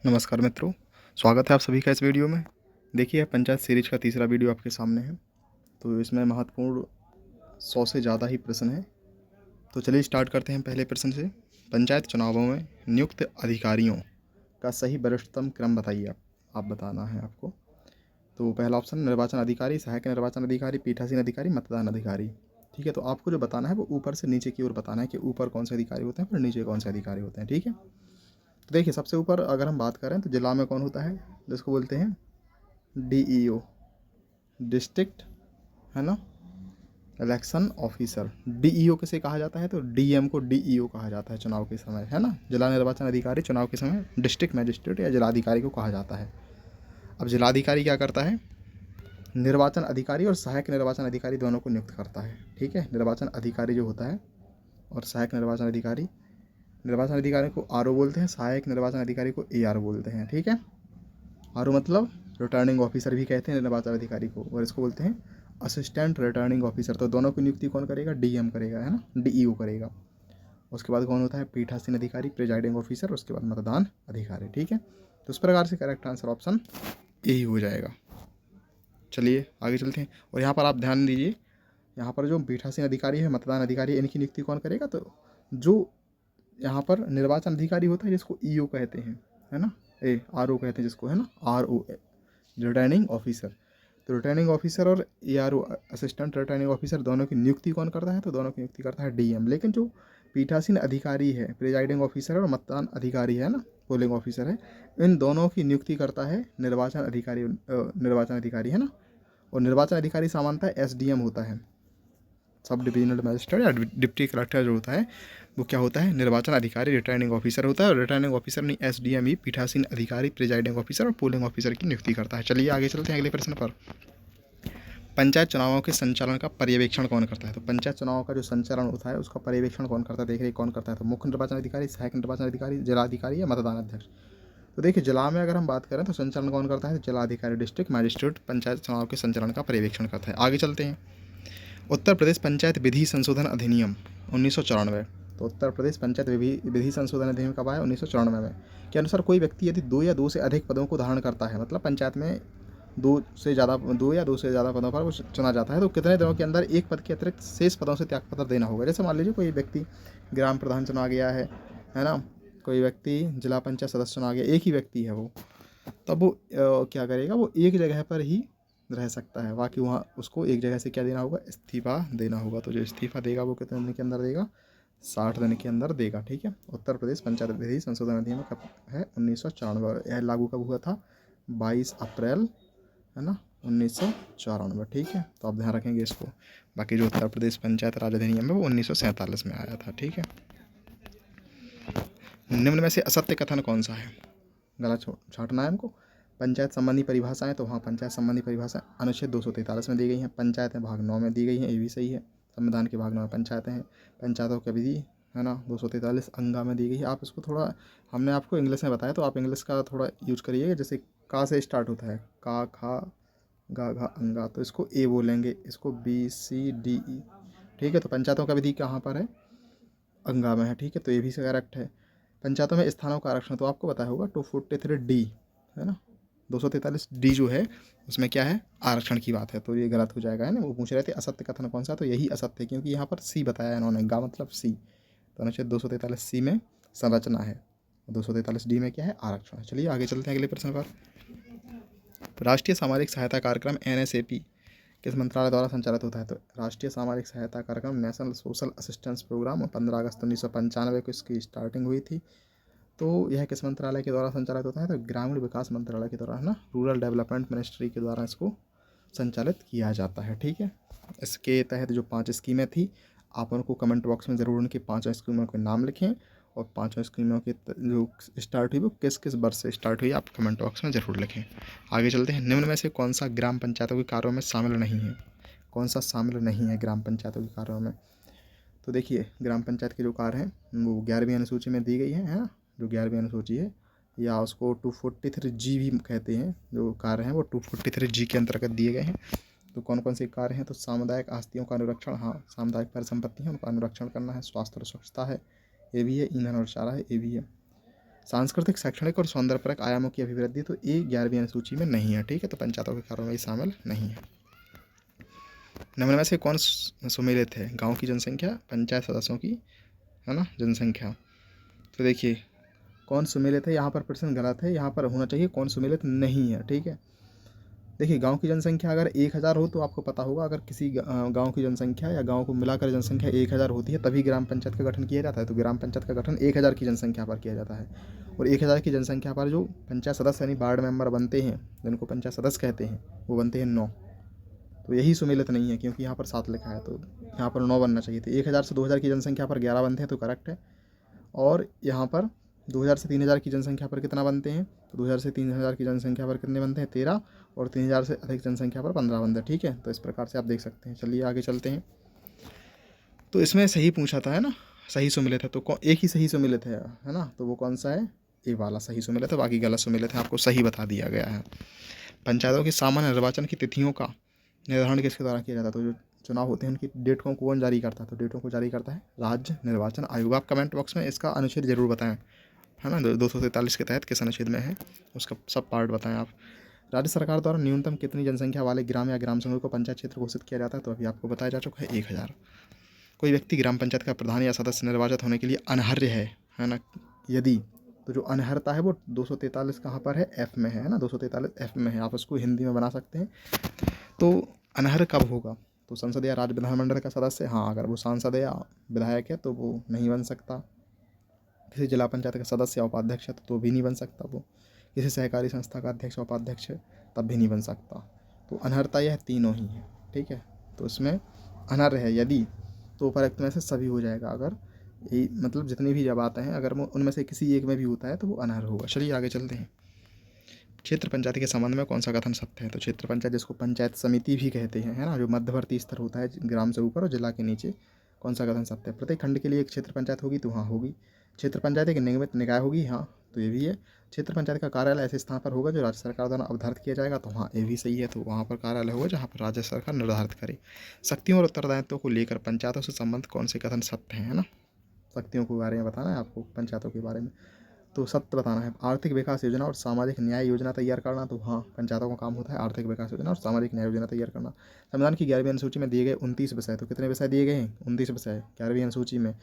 नमस्कार मित्रों, स्वागत है आप सभी का इस वीडियो में। देखिए, पंचायत सीरीज का तीसरा वीडियो आपके सामने है। तो इसमें महत्वपूर्ण 100 से ज़्यादा ही प्रश्न हैं। तो चलिए स्टार्ट करते हैं पहले प्रश्न से। पंचायत चुनावों में नियुक्त अधिकारियों का सही वरिष्ठतम क्रम बताइए। आप बताना है आपको। तो पहला ऑप्शन निर्वाचन अधिकारी, सहायक निर्वाचन अधिकारी, पीठासीन अधिकारी, मतदान अधिकारी। ठीक है, तो आपको जो बताना है वो ऊपर से नीचे की ओर बताना है कि ऊपर कौन से अधिकारी होते हैं फिर नीचे कौन से अधिकारी होते हैं। ठीक है, तो देखिए सबसे ऊपर अगर हम बात करें तो जिला में कौन होता है, जिसको बोलते हैं डीईओ, डिस्ट्रिक्ट, है ना, इलेक्शन ऑफिसर। डीईओ किसे कहा जाता है, तो डीएम को डीईओ कहा जाता है चुनाव के समय, है ना। जिला निर्वाचन अधिकारी चुनाव के समय डिस्ट्रिक्ट मजिस्ट्रेट या जिलाधिकारी को कहा जाता है। अब जिलाधिकारी क्या करता है, निर्वाचन अधिकारी और सहायक निर्वाचन अधिकारी दोनों को नियुक्त करता है। ठीक है, निर्वाचन अधिकारी जो होता है और सहायक निर्वाचन अधिकारी को आरओ बोलते हैं, सहायक निर्वाचन अधिकारी को एआर बोलते हैं। ठीक है, आरओ मतलब रिटर्निंग ऑफिसर भी कहते हैं निर्वाचन अधिकारी को, और इसको बोलते हैं असिस्टेंट रिटर्निंग ऑफिसर। तो दोनों की नियुक्ति कौन करेगा, डीएम करेगा, है ना, डीईओ करेगा। उसके बाद कौन होता है, पीठासीन अधिकारी, प्रिजाइडिंग ऑफिसर, उसके बाद मतदान अधिकारी। ठीक है, तो इस प्रकार से करेक्ट आंसर ऑप्शन ए ही हो जाएगा। चलिए आगे चलते हैं, और यहाँ पर आप ध्यान दीजिए, यहाँ पर जो पीठासीन अधिकारी है, मतदान अधिकारी, इनकी नियुक्ति कौन करेगा, तो जो यहाँ पर निर्वाचन अधिकारी होता है जिसको ईओ कहते हैं, है ना, आरओ कहते हैं जिसको, है ना, आरओ रिटर्निंग ऑफिसर। तो रिटर्निंग ऑफिसर और एआरओ असिस्टेंट रिटर्निंग ऑफिसर दोनों की नियुक्ति कौन करता है, तो दोनों की नियुक्ति करता है डीएम। लेकिन जो पीठासीन अधिकारी है, प्रिजाइडिंग ऑफिसर और मतदान अधिकारी है ना, पोलिंग ऑफिसर है, इन दोनों की नियुक्ति करता है निर्वाचन अधिकारी, है ना। और निर्वाचन अधिकारी सामान्यतः एसडीएम होता है, सब डिविजनल मजिस्ट्रेट या डिप्टी कलेक्टर जो होता है वो क्या होता है, निर्वाचन अधिकारी रिटर्निंग ऑफिसर होता है। और रिटर्निंग ऑफिसर नहीं, एसडीएम ही पीठासीन अधिकारी, प्रिजाइडिंग ऑफिसर और पोलिंग ऑफिसर की नियुक्ति करता है। चलिए आगे चलते हैं अगले प्रश्न पर। पंचायत चुनावों के संचालन का पर्यवेक्षण कौन करता है, तो पंचायत चुनावों का जो संचालन होता है उसका पर्यवेक्षण कौन करता है, देखिए कौन करता है, तो मुख्य निर्वाचन अधिकारी, सहायक निर्वाचन अधिकारी, जिलाधिकारी या मतदान अध्यक्ष। तो देखिए जिला में अगर हम बात करें तो संचालन कौन करता है, जिलाधिकारी, डिस्ट्रिक्ट मजिस्ट्रेट पंचायत चुनाव के संचालन का पर्यवेक्षण करता है। आगे चलते हैं। उत्तर प्रदेश पंचायत विधि संशोधन अधिनियम 1994। तो उत्तर प्रदेश पंचायत विधि संशोधन अधिनियम कब आया, 1994 में, के अनुसार कोई व्यक्ति यदि दो या दो से अधिक पदों को धारण करता है, मतलब पंचायत में दो या दो से ज़्यादा पदों पर वो चुना जाता है, तो कितने दिनों के अंदर एक पद के अतिरिक्त शेष पदों से त्यागपत्र देना होगा। जैसे मान लीजिए कोई व्यक्ति ग्राम प्रधान चुना गया है ना, कोई व्यक्ति जिला पंचायत सदस्य चुना गया, एक ही व्यक्ति है वो, तब वो क्या करेगा, वो एक जगह पर ही रह सकता है, बाकी वहाँ उसको एक जगह से क्या देना होगा, इस्तीफा देना होगा। तो जो इस्तीफा देगा वो कितने दिन के अंदर देगा, 60 दिन के अंदर देगा। ठीक है, उत्तर प्रदेश पंचायत विधि संशोधन अधिनियम कब है, 1994। यह लागू कब हुआ था, 22 अप्रैल, है ना, 1994। ठीक है, तो आप ध्यान रखेंगे इसको। बाकी जो उत्तर प्रदेश पंचायत राज अधिनियम है वो 1947 में आया था। ठीक है, निम्न में से असत्य कथन कौन सा है, गलत छांटना है हमको। पंचायत संबंधी परिभाषाएं, तो हाँ, पंचायत संबंधी परिभाषाएं अनुच्छेद 243 में दी गई हैं, पंचायतें भाग 9 में दी गई हैं, ये भी सही है। संविधान के भाग 9 में पंचायतें हैं, पंचायतों की विधि, है ना, 243 अंगा में दी गई है। आप इसको थोड़ा, हमने आपको इंग्लिश में बताया तो आप इंग्लिश का थोड़ा यूज करिएगा। जैसे का से स्टार्ट होता है, का, खा, गा, घा, अंगा, तो इसको ए बोलेंगे, इसको बी सी डी ई। ठीक है, तो पंचायतों का विधि कहाँ पर है, अंगा में है। ठीक है, तो ये भी करेक्ट है। पंचायतों में स्थानों का आरक्षण तो आपको पता होगा, 243 डी, है ना, 243 डी जो है उसमें क्या है, आरक्षण की बात है, तो ये गलत हो जाएगा, है ना। वो पूछ रहे थे असत्य कथन कौन सा, तो यही असत्य है, क्योंकि यहाँ पर सी बताया है इन्होंने, गा मतलब सी, तो अनुच्छेद 243 सी में संरचना है, 243 डी में क्या है, आरक्षण है। चलिए आगे चलते हैं अगले प्रश्न पर। राष्ट्रीय सामाजिक सहायता कार्यक्रम NSAP किस मंत्रालय द्वारा संचालित होता है, तो राष्ट्रीय सामाजिक सहायता कार्यक्रम नेशनल सोशल असिस्टेंस प्रोग्राम 15 अगस्त 1995 को इसकी स्टार्टिंग हुई थी। तो यह किस मंत्रालय के द्वारा संचालित होता है, तो ग्रामीण विकास मंत्रालय के द्वारा, है ना, रूरल डेवलपमेंट मिनिस्ट्री के द्वारा इसको संचालित किया जाता है। ठीक है, इसके तहत जो 5 स्कीमें थी, आप उनको कमेंट बॉक्स में ज़रूर उनकी 5 स्कीमों के नाम लिखें, और 5 स्कीमों की जो स्टार्ट हुई वो किस किस वर्ष से स्टार्ट हुई आप कमेंट बॉक्स में ज़रूर लिखें। आगे चलते हैं। निम्न में से कौन सा ग्राम पंचायतों के कार्यों में शामिल नहीं है, कौन सा शामिल नहीं है ग्राम पंचायतों के कार्यों में, तो देखिए ग्राम पंचायत के जो कार्य हैं वो 11वीं अनुसूची में दी गई है ना, जो 11वीं अनुसूची है, या उसको 243G भी कहते हैं, जो कार्य हैं वो 243G के अंतर्गत दिए गए हैं। तो कौन कौन से कार्य हैं, तो सामुदायिक आस्तियों का अनुरक्षण, हाँ, सामुदायिक परिसंपत्ति है उनका अनुरक्षण करना है, स्वास्थ्य और स्वच्छता है, ये भी है, ईंधन और चारा है, ये भी है, सांस्कृतिक, शैक्षणिक और सौंदर्यपरक आयामों की अभिवृद्धि तो ये 11वीं अनुसूची में नहीं है, ठीक है। तो पंचायतों के कार्यों में ये शामिल नहीं है। निम्न में से कौन सुमेलित है? गाँव की जनसंख्या, पंचायत सदस्यों की, है ना, जनसंख्या। तो देखिए कौन सुमेलित है, यहाँ पर प्रश्न गलत है, यहाँ पर होना चाहिए कौन सुमेलित नहीं है, ठीक है। देखिए गांव की जनसंख्या अगर 1000 हो तो आपको पता होगा, अगर किसी गांव की जनसंख्या या गांव को मिलाकर जनसंख्या 1000 होती है तभी ग्राम पंचायत का गठन किया जाता है। तो ग्राम पंचायत का गठन 1000 की जनसंख्या पर किया जाता है, और 1000 की जनसंख्या पर जो पंचायत सदस्य यानी वार्ड मेंबर बनते हैं, जिनको पंचायत सदस्य कहते हैं, वो बनते हैं 9। तो यही सुमेलित नहीं है, क्योंकि यहाँ पर 7 लिखा है, तो यहाँ पर 9 बनना चाहिए। तो 1000 से 2000 की जनसंख्या पर 11 बनते हैं, तो करेक्ट है। और यहाँ पर 2000 से 3000 की जनसंख्या पर कितना बनते हैं? तो 2000 से 3000 की जनसंख्या पर कितने बनते हैं? 13, और 3000 से अधिक जनसंख्या पर 15 बनते हैं, ठीक है। तो इस प्रकार से आप देख सकते हैं। चलिए आगे चलते हैं। तो इसमें सही पूछा था, है ना, सही सुमेलित है, तो एक ही सही सुमेलित है ना, तो वो कौन सा है? ये वाला सही सुमेलित है, बाकी गलत सुमेलित है, आपको सही बता दिया गया है। पंचायतों के सामान्य निर्वाचन की तिथियों का निर्धारण किसके द्वारा किया जाता है? तो जो चुनाव होते हैं उनकी डेट को कौन जारी करता है? तो डेटों को जारी करता है राज्य निर्वाचन आयोग। आप कमेंट बॉक्स में इसका अनुच्छेद जरूर बताएं, है ना, 243 के तहत किस अनुच्छेद में है, उसका सब पार्ट बताएं आप। राज्य सरकार द्वारा न्यूनतम कितनी जनसंख्या वाले ग्राम या ग्राम समूह को पंचायत क्षेत्र घोषित किया जाता है? तो अभी आपको बताया जा चुका है 1000। कोई व्यक्ति ग्राम पंचायत का प्रधान या सदस्य निर्वाचित होने के लिए अनर्ह है ना, यदि, तो जो अनर्हता है वो 243 कहाँ पर है? एफ में है ना, 243 एफ में है। आप उसको हिंदी में बना सकते हैं। तो अनर्ह कब होगा? तो संसद या राज्य विधानमंडल का सदस्य, हाँ, अगर वो सांसद या विधायक है तो वो नहीं बन सकता। किसी जिला पंचायत का सदस्य या उपाध्यक्ष है तो भी नहीं बन सकता वो। किसी सहकारी संस्था का अध्यक्ष या उपाध्यक्ष है तब भी नहीं बन सकता। तो अनर्हता यह तीनों ही है, ठीक है। तो इसमें अनर्ह है यदि, तो उपरोक्त में से सभी हो जाएगा। अगर यही मतलब जितनी भी जब आते हैं, अगर उनमें से किसी एक में भी होता है तो वो अनर्ह होगा। चलिए आगे चलते हैं। क्षेत्र पंचायत के संबंध में कौन सा कथन सत्य है? तो क्षेत्र पंचायत, जिसको पंचायत समिति भी कहते हैं, है ना, जो मध्यवर्ती स्तर होता है ग्राम से ऊपर और जिला के नीचे, कौन सा कथन सत्य है? प्रत्येक खंड के लिए एक क्षेत्र पंचायत होगी, तो हाँ होगी। क्षेत्र पंचायत एक निगमित निकाय होगी, हाँ, तो ये भी है। क्षेत्र पंचायत का कार्यालय ऐसे स्थान पर होगा जो राज्य सरकार द्वारा अवधारित किया जाएगा, तो हाँ ये भी सही है। तो वहाँ पर कार्यालय होगा जहाँ पर राज्य सरकार निर्धारित करे। शक्तियों और उत्तरदायित्वों को लेकर पंचायतों से संबंधित कौन से कथन सत्य हैं, है ना। शक्तियों के बारे में बताना है आपको, पंचायतों के बारे में तो सत्य बताना है। आर्थिक विकास योजना और सामाजिक न्याय योजना तैयार करना, तो हाँ पंचायतों का काम होता है आर्थिक विकास योजना और सामाजिक न्याय योजना तैयार करना। संविधान की 11वीं अनुसूची में दिए गए 29 विषय, तो कितने विषय दिए गए हैं? 29 विषय 11वीं अनुसूची में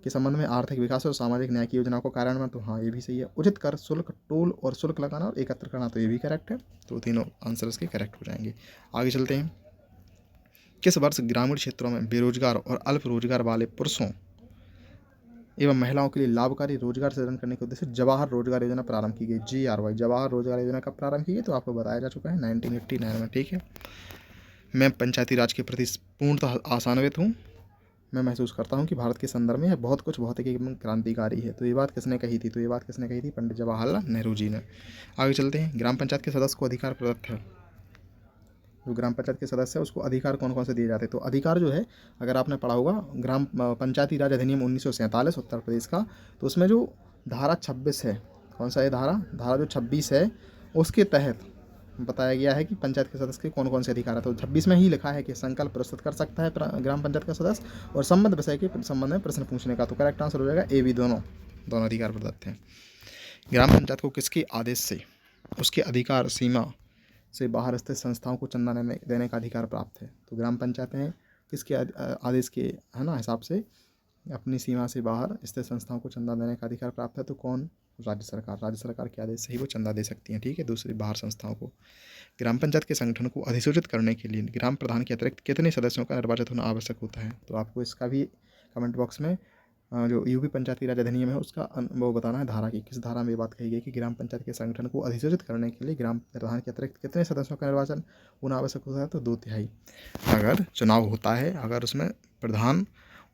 के संबंध में आर्थिक विकास और सामाजिक न्याय की योजना को कार्यान्वयन, तो हाँ ये भी सही है। उचित कर, शुल्क, टोल और शुल्क लगाना और एकत्र करना, तो ये भी करेक्ट है। तो तीनों आंसर इसके करेक्ट हो जाएंगे। आगे चलते हैं। किस वर्ष ग्रामीण क्षेत्रों में बेरोजगार और अल्प रोजगार वाले पुरुषों एवं महिलाओं के लिए लाभकारी रोजगार सृजन करने के उद्देश्य से जवाहर रोजगार योजना प्रारंभ की गई? GRY, जवाहर रोजगार योजना कब प्रारंभ की गई? तो आपको बताया जा चुका है 1989 में, ठीक है। मैं पंचायती राज के प्रति पूर्णतः आशान्वित हूँ। मैं महसूस करता हूँ कि भारत के संदर्भ में यह बहुत कुछ बहुत ही क्रांतिकारी है। तो ये बात किसने कही थी? तो ये बात किसने कही थी? पंडित जवाहरलाल नेहरू जी ने। आगे चलते हैं। ग्राम पंचायत के सदस्य को अधिकार प्रदत्त है। जो ग्राम पंचायत के सदस्य है उसको अधिकार कौन कौन से दिए जाते हैं? तो अधिकार जो है, अगर आपने पढ़ा होगा ग्राम पंचायती राज अधिनियम 1947 उत्तर प्रदेश का, तो उसमें जो धारा 26 है, कौन सा है धारा जो 26 है, उसके तहत बताया गया है कि पंचायत के सदस्य के कौन कौन से अधिकार है। तो 26 में ही लिखा है कि संकल्प प्रस्तुत कर सकता है ग्राम पंचायत का सदस्य और संबंध विषय के संबंध में प्रश्न पूछने का। तो करेक्ट आंसर हो जाएगा ए बी, दोनों अधिकार प्रदत्त हैं। ग्राम पंचायत को किसके आदेश से उसके अधिकार सीमा से बाहर स्थित संस्थाओं को चंदा देने का अधिकार प्राप्त है? तो ग्राम पंचायतें किसके आदेश के, है ना, हिसाब से अपनी सीमा से बाहर स्थित संस्थाओं को चंदा देने का अधिकार प्राप्त है? तो कौन? राज्य सरकार। राज्य सरकार के आदेश से ही वो चंदा दे सकती हैं, ठीक है, दूसरी बाहर संस्थाओं को। ग्राम पंचायत के संगठन को अधिसूचित करने के लिए ग्राम प्रधान के अतिरिक्त कितने सदस्यों का निर्वाचित होना आवश्यक होता है? तो आपको इसका भी कमेंट बॉक्स में जो यूपी पंचायती राज अधिनियम है उसका वो बताना है धारा की, किस धारा में ये बात कही गई कि ग्राम पंचायत के संगठन को अधिसूचित करने के लिए ग्राम प्रधान के अतिरिक्त कितने सदस्यों का निर्वाचन होना आवश्यक होता है? तो 2/3। अगर चुनाव होता है, अगर उसमें प्रधान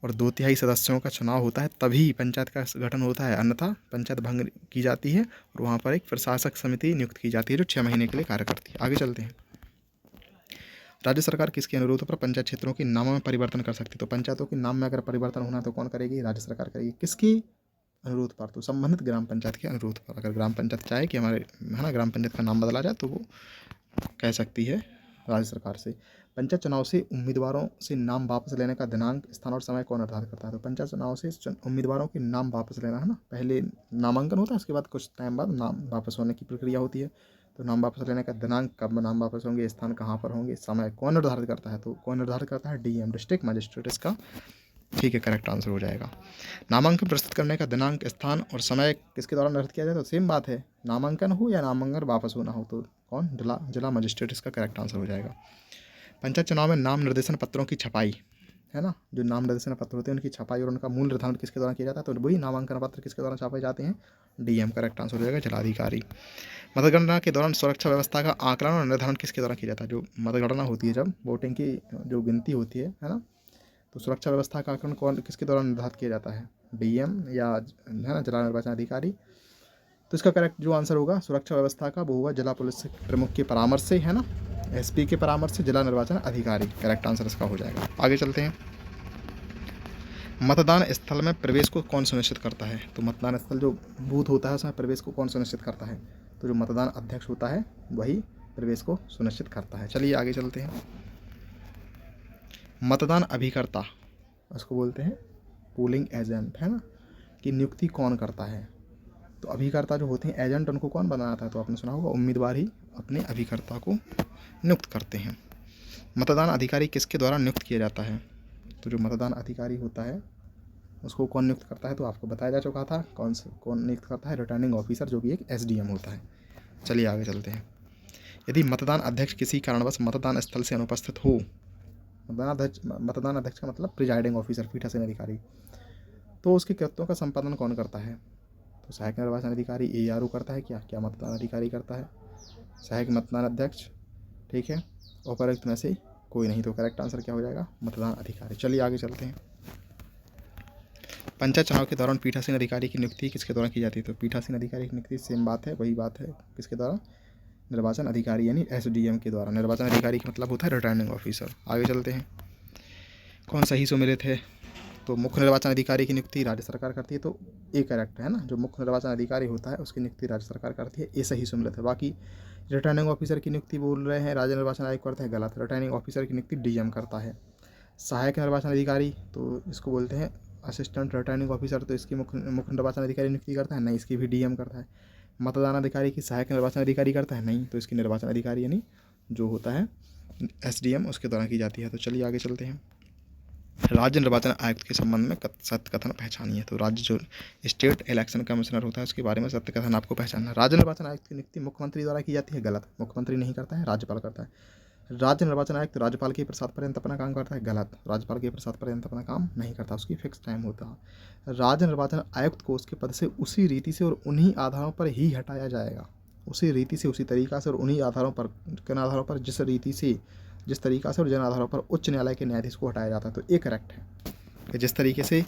और 2/3 सदस्यों का चुनाव होता है तभी पंचायत का गठन होता है, अन्यथा पंचायत भंग की जाती है और वहाँ पर एक प्रशासक समिति नियुक्त की जाती है जो 6 महीने के लिए कार्य करती है। आगे चलते हैं। राज्य सरकार किसके अनुरोध पर पंचायत क्षेत्रों के नामों में परिवर्तन कर सकती है? तो पंचायतों के नाम में अगर परिवर्तन होना तो कौन करेगी? राज्य सरकार करेगी। किसके अनुरोध पर? तो संबंधित ग्राम पंचायत के अनुरोध पर। अगर ग्राम पंचायत चाहे कि हमारे, है ना, ग्राम पंचायत का नाम बदला जाए तो वो कह सकती है राज्य सरकार से। पंचायत चुनाव से उम्मीदवारों से नाम वापस लेने का दिनांक, स्थान और समय कौन निर्धारित करता है? तो पंचायत चुनाव से उम्मीदवारों के नाम वापस लेना है ना, पहले नामांकन होता है, उसके बाद कुछ टाइम बाद नाम वापस होने की प्रक्रिया होती है। तो नाम वापस लेने का दिनांक, कब नाम वापस होंगे, स्थान कहाँ पर होंगे, समय कौन निर्धारित करता है? तो कौन निर्धारित करता है? डीएम, डिस्ट्रिक्ट मजिस्ट्रेट इसका ठीक है करेक्ट आंसर हो जाएगा। नामांकन प्रस्तुत करने का दिनांक, स्थान और समय किसके द्वारा निर्धारित किया जाए? तो सेम बात है, नामांकन हो या नामांकन वापस होना हो तो कौन? जिला मजिस्ट्रेट इसका करेक्ट आंसर हो जाएगा। पंचायत चुनाव में नाम निर्देशन पत्रों की छपाई, है ना, जो नाम निर्देशन पत्र होते हैं उनकी छपाई और उनका मूल निर्धारण किसके द्वारा किया जाता है? तो वही नामांकन पत्र किसके द्वारा छापे जाते हैं? डीएम, करेक्ट आंसर हो जाएगा, जिलाधिकारी। मतगणना के दौरान सुरक्षा व्यवस्था का आकलन और निर्धारण किसके द्वारा किया जाता है? जो मतगणना होती है, जब वोटिंग की जो गिनती होती है ना, तो सुरक्षा व्यवस्था का आकलन कौन, किसके द्वारा निर्धारित किया जाता है? डीएम या है ना, जिला निर्वाचन अधिकारी। तो इसका करेक्ट जो आंसर होगा सुरक्षा व्यवस्था का, वो होगा जिला पुलिस प्रमुख के परामर्श से, है ना, एसपी के परामर्श से जिला निर्वाचन अधिकारी, करेक्ट आंसर इसका हो जाएगा। आगे चलते हैं। मतदान स्थल में प्रवेश को कौन सुनिश्चित करता है? तो मतदान स्थल जो बूथ होता है उसमें प्रवेश को कौन सुनिश्चित करता है? तो जो मतदान अध्यक्ष होता है वही प्रवेश को सुनिश्चित करता है। चलिए आगे चलते हैं। मतदान अभिकर्ता, उसको बोलते हैं पोलिंग एजेंट, है ना, कि नियुक्ति कौन करता है? तो अभिकर्ता जो होते हैं एजेंट, उनको कौन बनाता है? तो आपने सुना होगा उम्मीदवार ही अपने अभिकर्ता को नियुक्त करते हैं। मतदान अधिकारी किसके द्वारा नियुक्त किया जाता है? तो जो मतदान अधिकारी होता है उसको कौन नियुक्त करता है? तो आपको बताया जा चुका था, कौन नियुक्त करता है? रिटर्निंग ऑफिसर, जो कि एक एसडीएम होता है। चलिए आगे चलते हैं। यदि मतदान अध्यक्ष किसी कारणवश मतदान स्थल से अनुपस्थित हो, मतदान अध्यक्ष का मतलब प्रिजाइडिंग ऑफिसर, पीठासीन अधिकारी, तो उसके कृत्यों का संपादन कौन करता है? तो सहायक निर्वाचन अधिकारी एआरओ करता है। क्या मतदान अधिकारी करता है? सहायक मतदान अध्यक्ष, ठीक है, उपर्युक्त में से कोई नहीं। तो करेक्ट आंसर क्या हो जाएगा? मतदान अधिकारी। चलिए आगे चलते हैं। पंचायत चुनाव के दौरान पीठासीन अधिकारी की नियुक्ति किसके द्वारा की जाती है? तो पीठासीन अधिकारी की नियुक्ति सेम बात है, वही बात है, किसके द्वारा? निर्वाचन अधिकारी यानी एसडीएम के द्वारा। निर्वाचन अधिकारी का मतलब होता है रिटर्निंग ऑफिसर। आगे चलते हैं। कौन सही सुमेलित है? तो मुख्य निर्वाचन अधिकारी की नियुक्ति राज्य सरकार करती है, तो ए करेक्ट है ना, जो मुख्य निर्वाचन अधिकारी होता है उसकी नियुक्ति राज्य सरकार करती है, ए सही सुमेलित है। बाकी रिटर्निंग ऑफिसर की नियुक्ति बोल रहे हैं राज्य निर्वाचन आयोग करते हैं, गलत। रिटर्निंग ऑफिसर की नियुक्ति डीएम करता है। सहायक निर्वाचन अधिकारी, तो इसको बोलते हैं असिस्टेंट रिटर्निंग ऑफिसर, तो इसकी मुख्य निर्वाचन अधिकारी नियुक्ति करता है, नहीं, इसकी भी डीएम करता है। मतदान अधिकारी की सहायक निर्वाचन अधिकारी करता है, नहीं, तो इसकी निर्वाचन अधिकारी यानी जो होता है एसडीएम, उसके द्वारा की जाती है। तो चलिए आगे चलते हैं। राज्य निर्वाचन आयुक्त के संबंध में सत्य कथन पहचानिए। तो राज्य जो स्टेट इलेक्शन कमिश्नर होता है उसके बारे में सत्य कथन आपको पहचानना है। राज्य निर्वाचन आयुक्त की नियुक्ति मुख्यमंत्री द्वारा की जाती है, गलत। मुख्यमंत्री नहीं करता है, राज्यपाल करता है। राज्य निर्वाचन आयुक्त राज्यपाल के प्रसाद पर्यंत अपना काम करता है, गलत। राज्यपाल के प्रसाद पर्यंत अपना काम नहीं करता, उसकी फिक्स टाइम होता है। राज्य निर्वाचन आयुक्त को उसके पद से उसी रीति से और उन्हीं आधारों पर ही हटाया जाएगा, उसी रीति से, उसी तरीका से और उन्हीं आधारों पर, किन आधारों पर? जिस रीति से, जिस तरीका से और जिन आधारों पर उच्च न्यायालय के न्यायाधीश को हटाया जाता है। तो ये करेक्ट है कि जिस तरीके से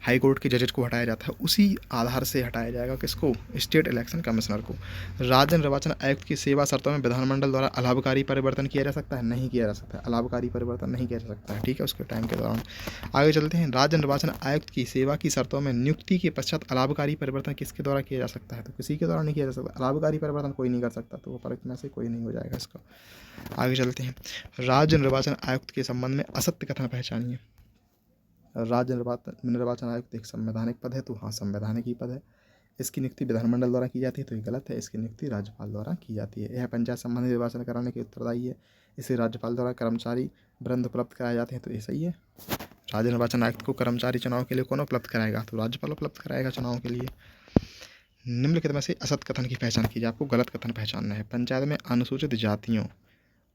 हाई कोर्ट के जजेज को हटाया जाता है उसी आधार से हटाया जाएगा, किसको? स्टेट इलेक्शन कमिश्नर को। राज्य निर्वाचन आयुक्त की सेवा शर्तों में विधानमंडल द्वारा अलाभकारी परिवर्तन किया जा सकता है, नहीं किया जा सकता है, अलाभकारी परिवर्तन नहीं किया जा सकता है, ठीक है, उसके टाइम के दौरान। आगे चलते हैं। राज्य निर्वाचन आयुक्त की सेवा की शर्तों में नियुक्ति के पश्चात अलाभकारी परिवर्तन किसके द्वारा किया जा सकता है? तो किसी के द्वारा नहीं किया जा सकता, अलाभकारी परिवर्तन कोई नहीं कर सकता, तो उपर्युक्त में से कोई नहीं हो जाएगा इसका। आगे चलते हैं। राज्य निर्वाचन आयुक्त के संबंध में असत्य कथन पहचानिए। राज्य निर्वाचन आयुक्त एक संवैधानिक पद है, तो हाँ, संवैधानिक ही पद है। इसकी नियुक्ति विधानमंडल द्वारा की जाती है, तो ये गलत है, इसकी नियुक्ति राज्यपाल द्वारा की जाती है। यह पंचायत संबंधी निर्वाचन कराने के उत्तरदायी है, इसे राज्यपाल द्वारा कर्मचारी वृंद उपलब्ध कराए जाते हैं, तो ये सही है। राज्य निर्वाचन आयुक्त को कर्मचारी चुनाव के लिए कौन उपलब्ध कराएगा? तो राज्यपाल उपलब्ध कराएगा चुनाव के लिए। निम्नलिखित में से असत्य कथन की पहचान कीजिए, आपको गलत कथन पहचानना है। पंचायत में अनुसूचित जातियों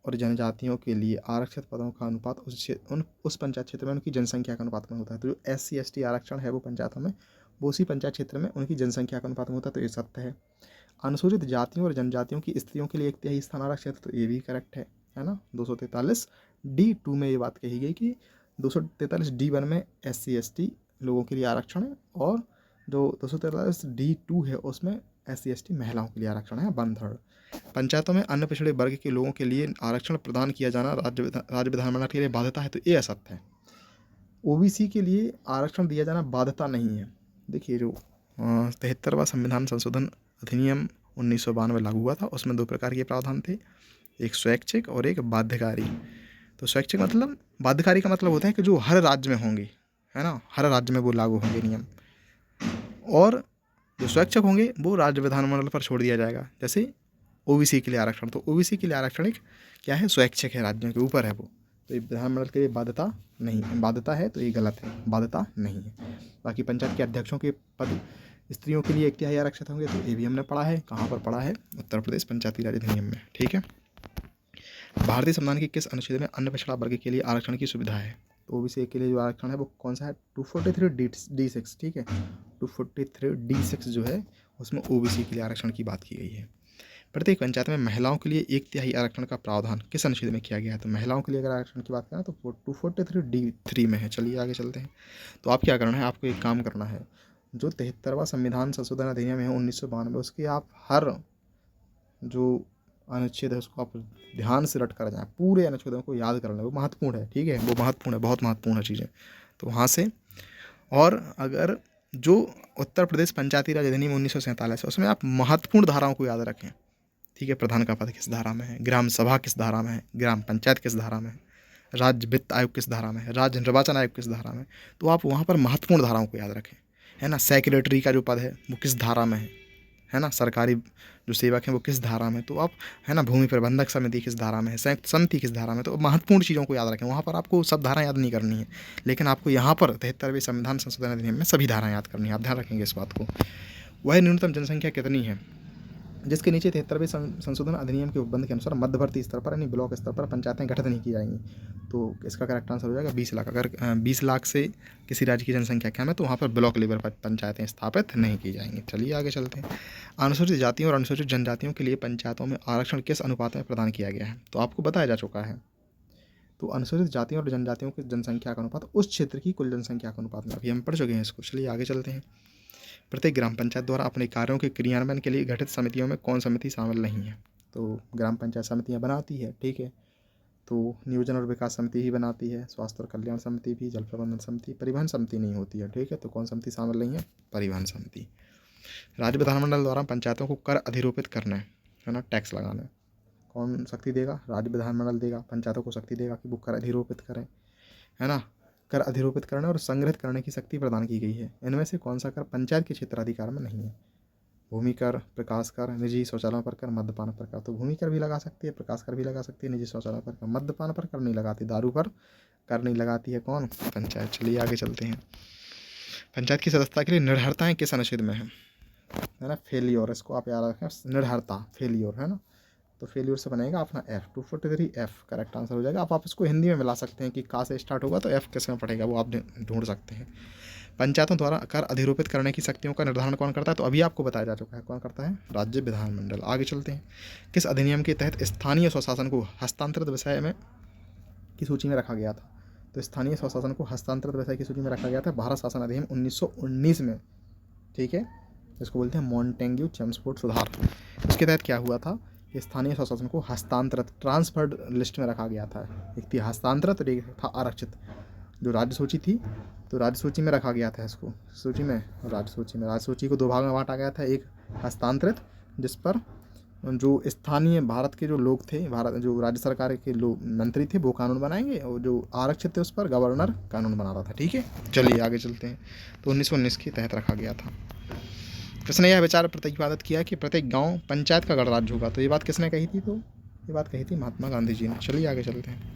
और जनजातियों के लिए आरक्षित पदों का अनुपात उस पंचायत क्षेत्र में उनकी जनसंख्या के अनुपात में होता है। तो जो SC/ST आरक्षण है वो पंचायतों में, वो उसी पंचायत क्षेत्र में उनकी जनसंख्या के अनुपात में होता है, तो ये सत्य है। अनुसूचित जातियों और जनजातियों की स्त्रियों के लिए 1/3 स्थान आरक्षित, तो ये भी करेक्ट है ना। 243D2 में ये बात कही गई कि 243D1 में SC/ST लोगों के लिए आरक्षण है, और जो 243D2 है उसमें SC/ST महिलाओं के लिए आरक्षण है, 1/3। पंचायतों में अन्य पिछड़े वर्ग के लोगों के लिए आरक्षण प्रदान किया जाना राज्य विधानमंडल के लिए बाध्यता है, तो ये असत्य है। OBC के लिए आरक्षण दिया जाना बाध्यता नहीं है। देखिए, जो 73वां संविधान संशोधन अधिनियम 1992 लागू हुआ था, उसमें 2 प्रकार के प्रावधान थे, एक स्वैच्छिक और एक बाध्यकारी। तो स्वैच्छिक मतलब बाध्यकारी का मतलब होता है कि जो हर राज्य में होंगे, है ना, हर राज्य में वो लागू होंगे नियम, और जो स्वैच्छिक होंगे वो राज्य विधानमंडल पर छोड़ दिया जाएगा। जैसे ओबीसी के लिए आरक्षण, तो ओबीसी के लिए आरक्षण एक क्या है, स्वैच्छिक है, राज्यों के ऊपर है वो, तो ये विधानमंडल के लिए बाध्यता नहीं, बाध्यता है तो ये गलत है, बाध्यता नहीं है। बाकी पंचायत के अध्यक्षों के पद स्त्रियों के लिए 1/3 आरक्षित होंगे, तो ये भी हमने पढ़ा है, कहाँ पर पढ़ा है, उत्तर प्रदेश पंचायती राज अधिनियम में। ठीक है, भारतीय संविधान के किस अनुच्छेद में अन्य पिछड़ा वर्ग के लिए आरक्षण की सुविधा है? तो ओबीसी के लिए जो आरक्षण है वो कौन सा है, 243D6। ठीक है, 243D6 जो है उसमें ओबीसी के लिए आरक्षण की बात की गई है। प्रत्येक पंचायत में महिलाओं के लिए 1/3 आरक्षण का प्रावधान किस अनुच्छेद में किया गया है? तो महिलाओं के लिए अगर आरक्षण की बात करें तो 243D3 में है। चलिए आगे चलते हैं। तो आप क्या करना है, आपको एक काम करना है, जो 73वां संविधान संशोधन अधिनियम है 1992, उसके आप हर जो अनुच्छेद है उसको आप ध्यान से रट कर जाएँ, पूरे अनुच्छेदों को याद कर लें, वो महत्वपूर्ण है। ठीक है, वो महत्वपूर्ण है, बहुत महत्वपूर्ण है चीज़ें, तो वहाँ से। और अगर जो उत्तर प्रदेश पंचायती राज अधिनियम 1947 है उसमें आप महत्वपूर्ण धाराओं को याद रखें। ठीक है, प्रधान का पद किस धारा में है, ग्राम सभा किस धारा में है, ग्राम पंचायत किस धारा में है, राज्य वित्त आयोग किस धारा में है, राज्य निर्वाचन आयोग किस धारा में है, तो आप वहाँ पर महत्वपूर्ण धाराओं को याद रखें, है ना। सेक्रेटरी का जो पद है वो किस धारा में है ना, सरकारी जो सेवक हैं वो किस धारा में, तो आप, है ना, भूमि प्रबंधक समिति किस धारा में है, संयुक्त समिति किस धारा में, तो महत्वपूर्ण चीज़ों को याद रखें। वहाँ पर आपको सब धारा याद नहीं करनी है, लेकिन आपको यहाँ पर 73वें संविधान संशोधन अधिनियम में सभी धाराएं याद करनी है, आप ध्यान रखेंगे इस बात को। वह न्यूनतम जनसंख्या कितनी है जिसके नीचे 73वें संशोधन अधिनियम के उपबंध के अनुसार मध्यवर्ती स्तर पर यानी ब्लॉक स्तर पर पंचायतें गठित नहीं की जाएंगी? तो इसका करेक्ट आंसर हो जाएगा 20 लाख। अगर 20 लाख से किसी राज्य की जनसंख्या कम है तो वहाँ पर ब्लॉक लेवल पर पंचायतें स्थापित नहीं की जाएंगी। चलिए आगे चलते हैं। अनुसूचित जातियों और अनुसूचित जनजातियों के लिए पंचायतों में आरक्षण किस अनुपात में प्रदान किया गया है? तो आपको बताया जा चुका है। तो अनुसूचित जातियों और जनजातियों की जनसंख्या का अनुपात उस क्षेत्र की कुल जनसंख्या के अनुपात में, अभी हम पढ़ चुके हैं इसको। चलिए आगे चलते हैं। प्रत्येक ग्राम पंचायत द्वारा अपने कार्यों के क्रियान्वयन के लिए गठित समितियों में कौन समिति शामिल नहीं है? तो ग्राम पंचायत समितियां बनाती है, ठीक है, तो नियोजन और विकास समिति ही बनाती है, स्वास्थ्य और कल्याण समिति भी, जल प्रबंधन समिति, परिवहन समिति नहीं होती है, ठीक है, तो कौन समिति शामिल नहीं है? परिवहन समिति। राज्य विधानमंडल द्वारा पंचायतों को कर अधिरोपित करने, है ना, टैक्स लगाने, कौन शक्ति देगा? राज्य विधानमंडल देगा, पंचायतों को शक्ति देगा कि वो कर अधिरोपित करें, है ना। कर अधिरोपित करने और संग्रहित करने की शक्ति प्रदान की गई है। इनमें से कौन सा कर पंचायत के क्षेत्राधिकार में नहीं है? भूमि कर, प्रकाश कर, निजी शौचालयों पर कर, मद्यपान पर कर। तो भूमि कर भी लगा सकती है, प्रकाश कर भी लगा सकती है, निजी शौचालयों पर कर, मद्यपान पर कर नहीं लगाती, दारू पर कर नहीं लगाती है कौन? पंचायत। चलिए आगे चलते हैं। पंचायत की सदस्यता के लिए निर्भरताएं किस अनुच्छेद में है ना? फेलियोर, इसको आप याद रखें, निर्भरता, फेलियोर, है ना, तो फेलियर से बनेगा अपना F, 243F करेक्ट आंसर हो जाएगा। आप इसको हिंदी में मिला सकते हैं कि का से स्टार्ट होगा तो F किस में पड़ेगा, वो आप ढूंढ सकते हैं। पंचायतों द्वारा कर अधिरोपित करने की शक्तियों का निर्धारण कौन करता है? तो अभी आपको बताया जा चुका है, कौन करता है? राज्य विधानमंडल। आगे चलते हैं। किस अधिनियम के तहत स्थानीय स्वशासन को हस्तांतरित विषय में की सूची में रखा गया था? तो स्थानीय स्वशासन को हस्तांतरित विषय की सूची में रखा गया था भारत शासन अधिनियम 1919 में, ठीक है, इसको बोलते हैं मॉन्टेग्यू चेम्सफोर्ड सुधार। इसके तहत क्या हुआ था? स्थानीय स्वशासन को हस्तांतरित, ट्रांसफर्ड लिस्ट में रखा गया था। एक थी हस्तांतरित और एक था आरक्षित। जो राज्य सूची थी तो राज्य सूची में रखा गया था इसको, सूची में, राज्य सूची को दो भाग में बांटा गया था। एक हस्तांतरित, जिस पर जो स्थानीय भारत के जो लोग थे, भारत जो राज्य सरकार के लोग मंत्री थे वो कानून बनाएंगे, और जो आरक्षित थे उस पर गवर्नर कानून बनाता था, ठीक है। चलिए आगे चलते हैं। तो 1919 के तहत रखा गया था। किसने यह विचार प्रतिपादित किया कि प्रत्येक गांव पंचायत का गणराज्य होगा? तो ये बात किसने कही थी? तो ये बात कही थी महात्मा गांधी जी ने। चलिए आगे चलते हैं।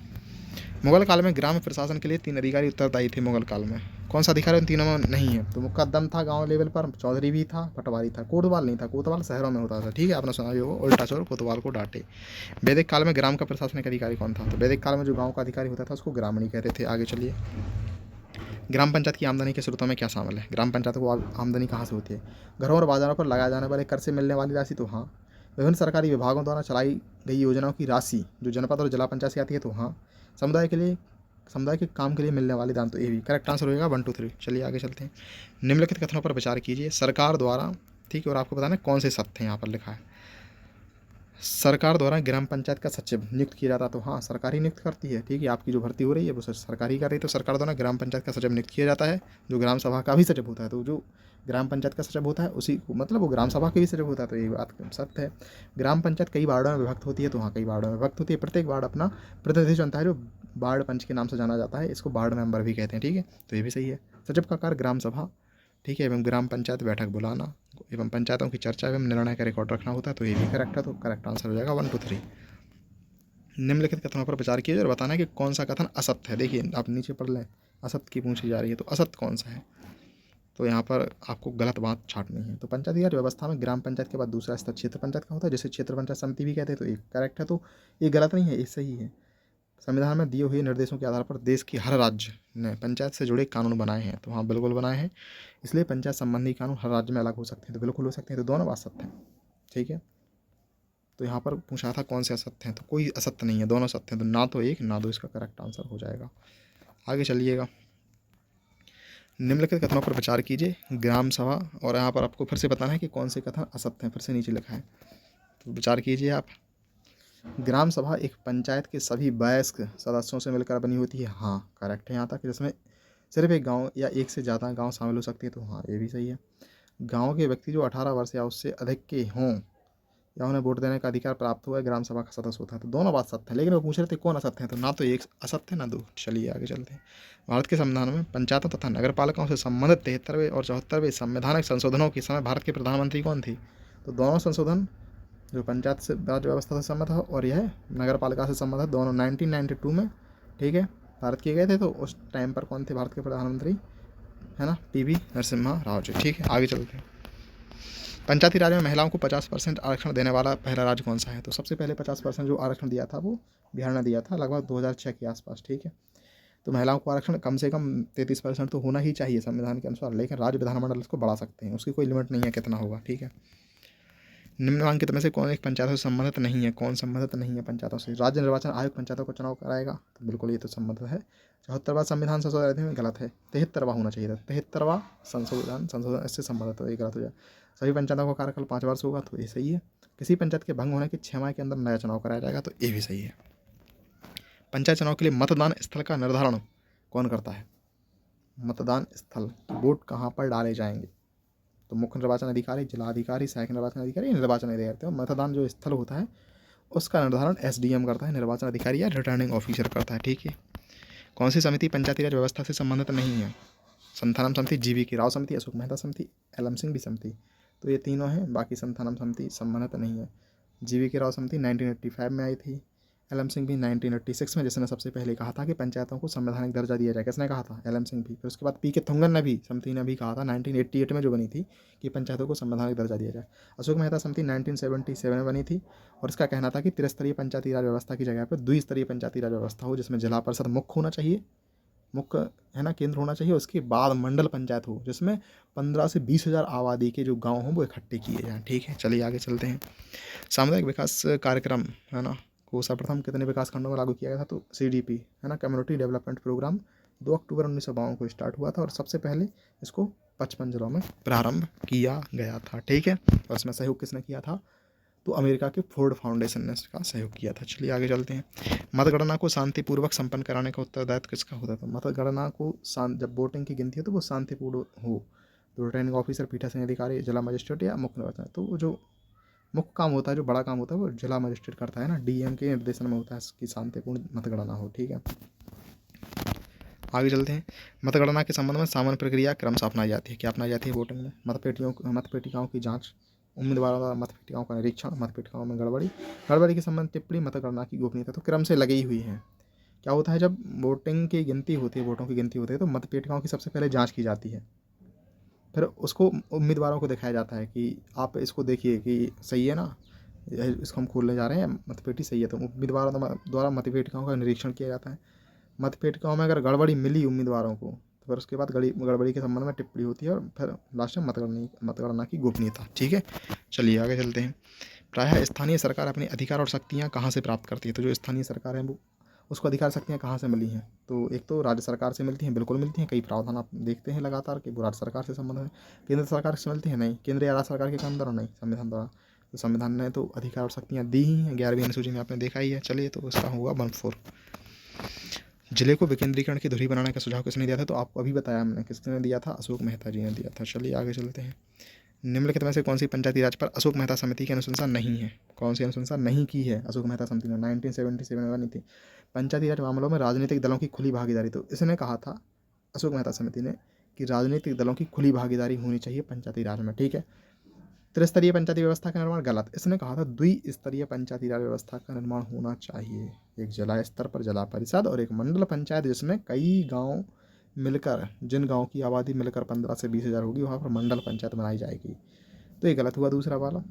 मुगल काल में ग्राम प्रशासन के लिए 3 अधिकारी उत्तरदायी थे। मुगल काल में कौन सा अधिकारी उन तीनों में नहीं है? तो मुकद्दम था गांव लेवल पर, चौधरी भी था, पटवारी था, कोतवाल नहीं था, कोतवाल शहरों में होता था, ठीक है, आपने सुना भी होगा, उल्टा चोर कोतवाल को डांटे। वैदिक काल में ग्राम का प्रशासनिक अधिकारी कौन था? तो वैदिक काल में जो गाँव का अधिकारी होता था उसको ग्रामणी कहते थे। आगे चलिए। ग्राम पंचायत की आमदनी के स्रोतों में क्या शामिल है? ग्राम पंचायत को आमदनी कहाँ से होती है? घरों और बाजारों पर लगाए जाने वाले कर से मिलने वाली राशि, तो हाँ। विभिन्न सरकारी विभागों द्वारा चलाई गई योजनाओं की राशि जो जनपद और जिला पंचायत से आती है, तो हाँ। समुदाय के काम के लिए मिलने वाले दान, तो ये भी करेक्ट आंसर होगा 1 2 3। चलिए आगे चलते हैं। निम्नलिखित कथनों पर विचार कीजिए। सरकार द्वारा, ठीक है, और आपको बताना कौन से शब्द हैं यहाँ पर लिखा है। सरकार द्वारा ग्राम पंचायत का सचिव नियुक्त किया जाता, तो हाँ, सरकार ही नियुक्त करती है, ठीक है, आपकी जो भर्ती हो रही है वो सरकार ही कर रही है, तो सरकार द्वारा ग्राम पंचायत का सचिव नियुक्त किया जाता है, जो ग्राम सभा का भी सचिव होता है। तो जो ग्राम पंचायत का सचिव होता है उसी को, मतलब वो ग्राम सभा के भी सचिव होता है, तो ये बात सत्य है। ग्राम पंचायत कई वार्डों में विभक्त होती है, तो हाँ, कई वार्डों में विभक्त होती है। प्रत्येक वार्ड अपना प्रतिनिधि चुनता है, जो वार्ड पंच के नाम से जाना जाता है, इसको वार्ड मेंबर भी कहते हैं, ठीक है। तो ये भी सही है। सचिव का कार्य ग्राम सभा, ठीक है, एवं ग्राम पंचायत बैठक बुलाना एवं पंचायतों की चर्चा एवं निर्णय का रिकॉर्ड रखना होता है। तो ये भी करेक्ट है। तो करेक्ट आंसर हो जाएगा 1 2 3। निम्नलिखित कथनों पर विचार कीजिए और बताना है कि कौन सा कथन असत्य है। देखिए आप नीचे पढ़ लें, असत्य की पूछी जा रही है, तो असत्य कौन सा है। तो यहाँ पर आपको गलत बात छांटनी है। तो पंचायती राज व्यवस्था में ग्राम पंचायत के बाद दूसरा स्तर क्षेत्र पंचायत का होता है, जिसे क्षेत्र पंचायत समिति भी कहते हैं। तो ये करेक्ट है। तो ये गलत नहीं है, ये सही है। संविधान में दिए हुए निर्देशों के आधार पर देश की हर राज्य ने पंचायत से जुड़े कानून बनाए हैं। तो हाँ, बिल्कुल बनाए हैं। इसलिए पंचायत संबंधी कानून हर राज्य में अलग हो सकते हैं। तो बिल्कुल हो सकते हैं। तो दोनों बात सत्य है, ठीक है। तो यहाँ पर पूछा था कौन से असत्य हैं, तो कोई असत्य नहीं है, दोनों सत्य हैं। तो ना तो एक ना दो इसका करेक्ट आंसर हो जाएगा। आगे चलिएगा। निम्नलिखित कथनों पर विचार कीजिए। ग्राम सभा, और यहाँ पर आपको फिर से बताना है कि कौन से कथन असत्य हैं। फिर से नीचे लिखा है, तो विचार कीजिए आप। ग्राम सभा एक पंचायत के सभी वयस्क सदस्यों से मिलकर बनी होती है। हाँ, करेक्ट है यहाँ तक। जिसमें सिर्फ एक गांव या एक से ज़्यादा गांव शामिल हो सकते हैं। तो हाँ, ये भी सही है। गांव के व्यक्ति जो 18 वर्ष या उससे अधिक के हों या उन्हें वोट देने का अधिकार प्राप्त हुआ है, ग्राम सभा का सदस्य होता है। तो दोनों बात सत्य है, लेकिन वो पूछ रहे थे कौन असत्य है। तो ना तो एक असत्य है ना दो। चलिए आगे चलते हैं। भारत के संविधान में पंचायतों तथा नगर पालिकाओं से संबंधित 73वें और 74वें संवैधानिक संशोधनों के समय भारत के प्रधानमंत्री कौन थे। तो दोनों संशोधन, जो पंचायत से राज व्यवस्था से संबंध है और यह नगर पालिका से संबंध है, दोनों 1992 में, ठीक है, भारत किए गए थे। तो उस टाइम पर कौन थे भारत के प्रधानमंत्री, है ना, PV नरसिम्हा राव जी, ठीक है। आगे चलते हैं। पंचायती राज में महिलाओं को 50% आरक्षण देने वाला पहला राज्य कौन सा है। तो सबसे पहले 50% जो आरक्षण दिया था वो बिहार ने दिया था, लगभग 2006 के आसपास, ठीक है। तो महिलाओं को आरक्षण कम से कम 33% तो होना ही चाहिए संविधान के अनुसार, लेकिन राज्य विधानमंडल इसको बढ़ा सकते हैं, उसकी कोई लिमिट नहीं है कितना होगा, ठीक है। निम्नलिखित में से कौन एक पंचायतों से संबंधित नहीं है। कौन संबंधित नहीं है पंचायतों से। राज्य निर्वाचन आयोग पंचायतों का चुनाव कराएगा। तो बिल्कुल ये तो संबंधित है। 74वां संविधान संशोधन अधिनियम गलत है, 73वां होना चाहिए था। 73वां संशोधन इससे संबंधित है, ये गलत हो जाए। सभी पंचायतों का कार्यकाल 5 वर्ष होगा। तो ये सही है। किसी पंचायत के भंग होने के 6 माह के अंदर नया चुनाव कराया जाएगा। तो ये भी सही है। पंचायत चुनाव के लिए मतदान स्थल का निर्धारण कौन करता है। मतदान स्थल, वोट कहाँ पर डाले जाएंगे। तो मुख्य निर्वाचन अधिकारी, जिलाधिकारी, सहायक निर्वाचन अधिकारी, निर्वाचन अधिकारी। तो मतदान जो स्थल होता है उसका निर्धारण SDM करता है, निर्वाचन अधिकारी या रिटर्निंग ऑफिसर करता है, ठीक है। कौन सी समिति पंचायती राज व्यवस्था से संबंधित नहीं है। संथानम समिति, GV राव समिति, अशोक मेहता समिति, LM सिंह समिति। तो ये तीनों हैं। बाकी संथानम समिति संबंधित नहीं है। GV राव समिति 1985 में आई थी। LM सिंह भी 1986 में, जिसने सबसे पहले कहा था कि पंचायतों को संवैधानिक दर्जा दिया जाए। किसने कहा था। LM सिंह भी। फिर उसके बाद PK थुंगन ने भी, समिति ने भी कहा था 1988 में जो बनी थी कि पंचायतों को संवैधानिक दर्जा दिया जाए। अशोक मेहता समिति 1977 में बनी थी और इसका कहना था कि त्रिस्तरीय पंचायती राज व्यवस्था की जगह पर द्विस्तरीय पंचायती राज व्यवस्था हो, जिसमें जिला परिषद मुख्य होना चाहिए, मुख्य, है ना, केंद्र होना चाहिए। उसके बाद मंडल पंचायत हो, जिसमें 15 से 20 हज़ार आबादी के जो गाँव हों वो इकट्ठे किए जाएँ, ठीक है। चलिए आगे चलते हैं। सामुदायिक विकास कार्यक्रम, है ना, को सर्वप्रथम कितने विकास खंडों में लागू किया गया था। तो CDP, है ना, कम्युनिटी डेवलपमेंट प्रोग्राम 2 अक्टूबर 1952 को स्टार्ट हुआ था और सबसे पहले इसको 55 जिलों में प्रारंभ किया गया था, ठीक है। और इसमें सहयोग किसने किया था। तो अमेरिका के फोर्ड फाउंडेशन ने इसका सहयोग किया था। चलिए आगे चलते हैं। मतगणना को शांतिपूर्वक संपन्न कराने का उत्तरदायित्व किसका होता था। मतगणना को जब वोटिंग की गिनती हो तो वो शांतिपूर्ण हो। तो रिटर्निंग ऑफिसर, पीठासीन अधिकारी, जिला मजिस्ट्रेट या मुख्य निर्वाचन। तो जो मुख्य काम होता है, जो बड़ा काम होता है, वो जिला मजिस्ट्रेट करता है ना, DM के निर्देशन में होता है कि शांतिपूर्ण मतगणना हो, ठीक है। आगे चलते हैं। मतगणना के संबंध में सामान्य प्रक्रिया क्रमशः अपनाई जाती है। क्या अपनाई जाती है वोटिंग में। मतपेटिकाओं की जांच, उम्मीदवारों द्वारा मतपेटिकाओं का निरीक्षण, मतपेटिकाओं में गड़बड़ी के संबंध टिप्पणी, मतगणना की गोपनीयता। तो क्रम से लगी हुई है। क्या होता है, जब वोटिंग की गिनती होती है, वोटों की गिनती होती है, तो मतपेटिकाओं की सबसे पहले जाँच की जाती है। फिर उसको उम्मीदवारों को दिखाया जाता है कि आप इसको देखिए कि सही है ना, इसको हम खोलने जा रहे हैं, मतपेटी सही है। तो उम्मीदवारों द्वारा मतपेटिकाओं का निरीक्षण किया जाता है। मतपेटिकाओं में अगर गड़बड़ी मिली उम्मीदवारों को, तो फिर उसके बाद गड़बड़ी के संबंध में टिप्पणी होती है और फिर लास्ट में मतगणना की गोपनीयता, ठीक है। चलिए आगे चलते हैं। प्रायः स्थानीय सरकार अपने अधिकार और शक्तियाँ कहाँ से प्राप्त करती है। तो जो स्थानीय सरकार है वो, उसको अधिकार शक्तियाँ कहाँ से मिली हैं। तो एक तो राज्य सरकार से मिलती हैं, बिल्कुल मिलती हैं। कई प्रावधान आप देखते हैं लगातार कि वो राज्य सरकार से संबंध है। केंद्र सरकार से मिलती है, नहीं। केंद्र या राज्य सरकार के काम द्वारा नहीं, संविधान द्वारा। तो संविधान ने तो अधिकार और शक्तियाँ दी ही हैं, 11वीं अनुसूची में आपने देखा ही है। चलिए, तो इसका होगा 1/4। जिले को विकेंद्रीकरण की धुरी बनाने का सुझाव किसने दिया था। तो आपको अभी बताया हमने, किसने दिया था। अशोक मेहता जी ने दिया था। चलिए आगे चलते हैं। निम्नलिखित में से कौन सी पंचायती राज पर अशोक मेहता समिति की अनुशंसा नहीं है? कौन सी अनुशंसा नहीं की है अशोक मेहता समिति ने? 1977 में बनी थी। पंचायती राज मामलों में राजनीतिक दलों की खुली भागीदारी, तो इसने कहा था अशोक मेहता समिति ने कि राजनीतिक दलों की खुली भागीदारी होनी चाहिए पंचायती राज में, ठीक है। त्रिस्तरीय पंचायती व्यवस्था का निर्माण, गलत। इसने कहा था द्विस्तरीय पंचायती राज व्यवस्था का निर्माण होना चाहिए, एक जिला स्तर पर जिला परिषद और एक मंडल पंचायत जिसमें कई गांव मिलकर, जिन गांव की आबादी मिलकर 15 से 20 हज़ार होगी वहाँ पर मंडल पंचायत बनाई जाएगी। तो ये गलत हुआ दूसरा वाला।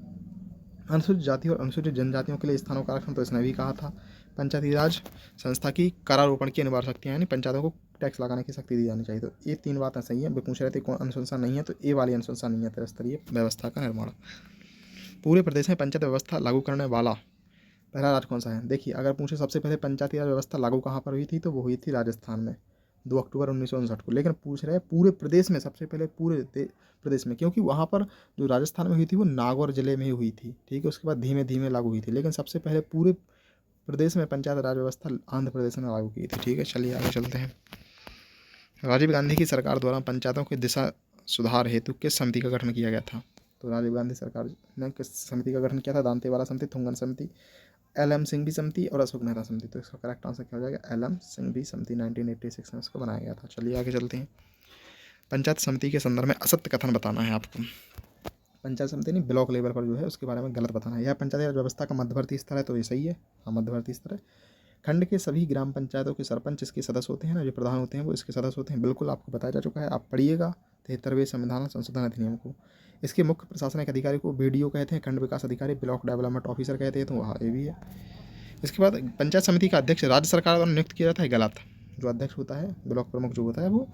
अनुसूचित जाति और अनुसूचित जनजातियों के लिए स्थानों का आरक्षण, तो इसने भी कहा था। पंचायती राज संस्था की करारोपण की अनिवार्य शक्तियाँ, यानी पंचायतों को टैक्स लगाने की शक्ति दी जानी चाहिए। तो ये 3 बातें सही हैं। वे पूछ रहे थे कौन अनुशंसा नहीं है, तो ए वाली अनुशंसा नहीं है त्रिस्तरीय व्यवस्था का निर्माण। पूरे प्रदेश में पंचायत व्यवस्था लागू करने वाला पहला राज्य कौन सा है? देखिए, अगर पूछे सबसे पहले पंचायती राज व्यवस्था लागू कहाँ पर हुई थी, तो वो हुई थी राजस्थान में 2 अक्टूबर 1959 को। लेकिन पूछ रहे हैं पूरे प्रदेश में, सबसे पहले पूरे प्रदेश में, क्योंकि वहाँ पर जो राजस्थान में हुई थी वो नागौर जिले में ही हुई थी, ठीक है। उसके बाद धीमे धीमे लागू हुई थी, लेकिन सबसे पहले पूरे प्रदेश में पंचायत राज व्यवस्था आंध्र प्रदेश में लागू की थी, ठीक है। चलिए आगे चलते हैं। राजीव गांधी की सरकार द्वारा पंचायतों की दिशा सुधार हेतु किस समिति का गठन किया गया था? तो राजीव गांधी सरकार ने किस समिति का गठन किया था? दांतेवाड़ा समिति, थुंगन समिति, एल.एम. सिंघवी समिति और अशोक मेहता समिति। तो इसका करेक्ट आंसर क्या हो जाएगा? एल.एम. सिंघवी समिति 1986 में इसको बनाया गया था। चलिए आगे चलते हैं। पंचायत समिति के संदर्भ में असत्य कथन बताना है आपको। पंचायत समिति नहीं, ब्लॉक लेवल पर जो है उसके बारे में गलत बताना है। यह पंचायती राज व्यवस्था का मध्यवर्ती स्तर है, तो ये सही है, हाँ मध्यवर्ती स्तर है। खंड के सभी ग्राम पंचायतों के सरपंच इसके सदस्य होते हैं ना, जो प्रधान होते हैं वो इसके सदस्य होते हैं, बिल्कुल आपको बताया जा चुका है, आप पढ़िएगा 73वें संविधान संशोधन अधिनियम को। इसके मुख्य प्रशासनिक अधिकारी को BDO कहते हैं, खंड विकास अधिकारी ब्लॉक डेवलपमेंट ऑफिसर कहते हैं, तो वहाँ ये भी है। इसके बाद पंचायत समिति का अध्यक्ष राज्य सरकार द्वारा नियुक्त किया जाता है, गलत। जो अध्यक्ष होता है, ब्लॉक प्रमुख जो होता है, वो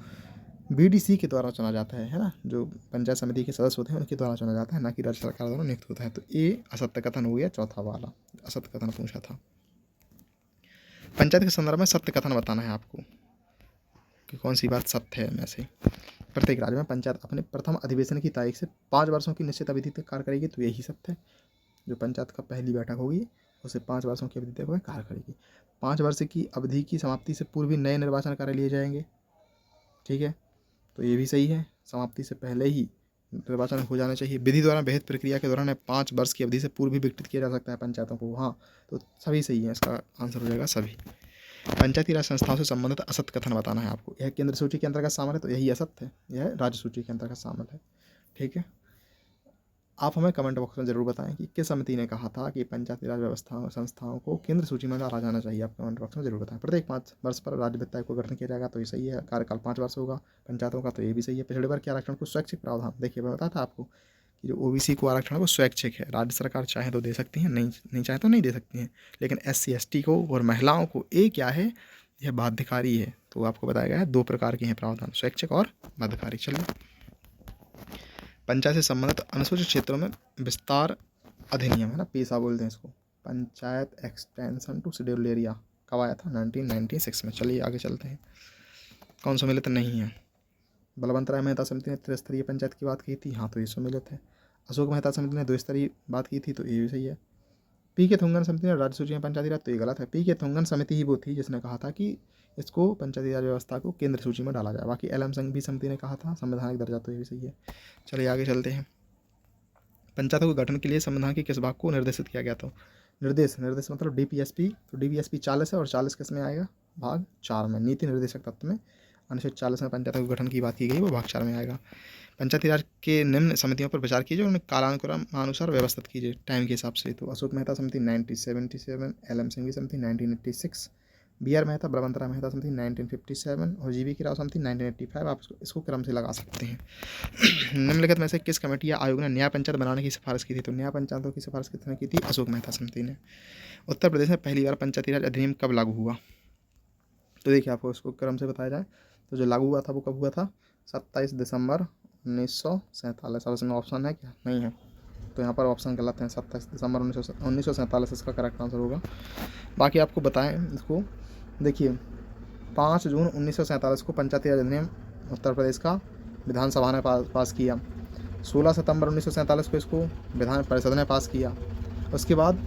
BDC के द्वारा चुना जाता है ना। जो पंचायत समिति के सदस्य होते हैं उनके द्वारा चुना जाता है, ना कि राज्य सरकार द्वारा नियुक्त होता है। तो ये असत्य कथन हो गया, चौथा वाला असत्य कथन पूछा था। पंचायत के संदर्भ में सत्य कथन बताना है आपको कि कौन सी बात सत्य है इनमें से। प्रत्येक राज्य में पंचायत अपने प्रथम अधिवेशन की तारीख से 5 वर्षों की निश्चित अवधि तक कार्य करेगी, तो यही सत्य है। जो पंचायत का पहली बैठक होगी उसे 5 वर्षों की अवधि तक वह कार्य करेगी। 5 वर्ष की अवधि की समाप्ति से पूर्व भी नए निर्वाचन कार्य लिए जाएंगे, ठीक है। तो ये भी सही है, समाप्ति से पहले ही निर्वाचन हो जाना चाहिए। विधि द्वारा विहित प्रक्रिया के दौरान 5 वर्ष की अवधि से पूर्व भी विघटित किया जा सकता है पंचायतों को, हाँ। तो सभी सही है, इसका आंसर हो जाएगा सभी। पंचायती राज संस्थाओं से संबंधित असत्य कथन बताना है आपको। यह केंद्र सूची के अंतर्गत शामिल है, तो यही असत्य है, यह राज्य सूची के अंतर्गत शामिल है, ठीक है। आप हमें कमेंट बॉक्स में जरूर बताएं कि किस समिति ने कहा था कि पंचायती राज व्यवस्था संस्थाओं को केंद्र सूची में डाला जाना चाहिए। आप कमेंट बॉक्स में जरूर बताएं। प्रत्येक 5 वर्ष पर राज्य वित्त आयोग को गठन किया जाएगा, तो ये सही है। कार्यकाल 5 वर्ष होगा पंचायतों का, तो ये भी सही है। पिछड़े वर्ग के आरक्षण को स्वैच्छिक प्रावधान, देखिए मैं बताया था आपको कि जो OBC को आरक्षण है वो स्वैच्छिक है, राज्य सरकार चाहे तो दे सकती है, नहीं चाहे तो नहीं दे सकती हैं। लेकिन SC ST को और महिलाओं को ये क्या है, यह बाध्यकारी है। तो आपको बताया गया है 2 प्रकार के हैं प्रावधान, स्वैच्छिक और बाध्यकारी। चलिए, पंचायत से संबंधित अनुसूचित क्षेत्रों में विस्तार अधिनियम है ना, पेशा बोलते हैं इसको, panchayat extension to scheduled area, कब आया था? 1996 में। चलिए आगे चलते हैं। कौन सम्मिलित नहीं है? बलवंत राय मेहता समिति ने त्रिस्तरीय पंचायत की बात की थी, हाँ तो ये सम्मिलित है। अशोक मेहता समिति ने 2 स्तरीय बात की थी, तो ये भी सही है। PK थुंगन समिति ने राज्य सूची में पंचायती राज, तो ये गलत है। PK थुंगन समिति ही वो थी जिसने कहा था कि इसको पंचायती राज व्यवस्था को केंद्र सूची में डाला जाए। बाकी LM सिंघवी समिति ने कहा था संवैधानिक दर्जा, तो ये भी सही है। चलिए आगे चलते हैं। पंचायतों के गठन के लिए संविधान के किस भाग को निर्देशित किया गया था? निर्देश मतलब DPSP, तो DPSP 40 है और 40 किस में आएगा? भाग 4 में। नीति निर्देशक तत्व में अनुच्छेद 40 में पंचायतों के गठन की बात की गई, वो भाग 4 में आएगा। पंचायती राज के निम्न समितियों पर विचार कीजिए, उन्हें कालानुक्रमानुसार व्यवस्थित कीजिए टाइम के हिसाब से। तो अशोक मेहता समिति 1977, LM सिंघवी समिति 1986, BR मेहता बलवंत राय मेहता समिति 1957 और GV राव समिति 1985। आप इसको क्रम से लगा सकते हैं। निम्नलिखित में से किस कमेटी या आयोग ने न्याय पंचायत बनाने की सिफारिश की थी? तो न्याय पंचायतों की सिफारिश किसने की थी? अशोक मेहता समिति ने। उत्तर प्रदेश में पहली बार पंचायती राज अधिनियम कब लागू हुआ? तो देखिए, आपको इसको क्रम से बताया जाए तो जो लागू हुआ था वो कब हुआ था? 27 दिसंबर 1947। अब इसमें ऑप्शन है क्या? नहीं है, तो यहाँ पर ऑप्शन गलत है। 27 दिसंबर 1947 इसका करेक्ट आंसर होगा। बाकी आपको बताएं इसको, देखिए 5 जून 1947 को पंचायती राज अधिनियम उत्तर प्रदेश का विधानसभा ने पास किया। 16 सितंबर 1947 को इसको विधान परिषद ने पास किया। उसके बाद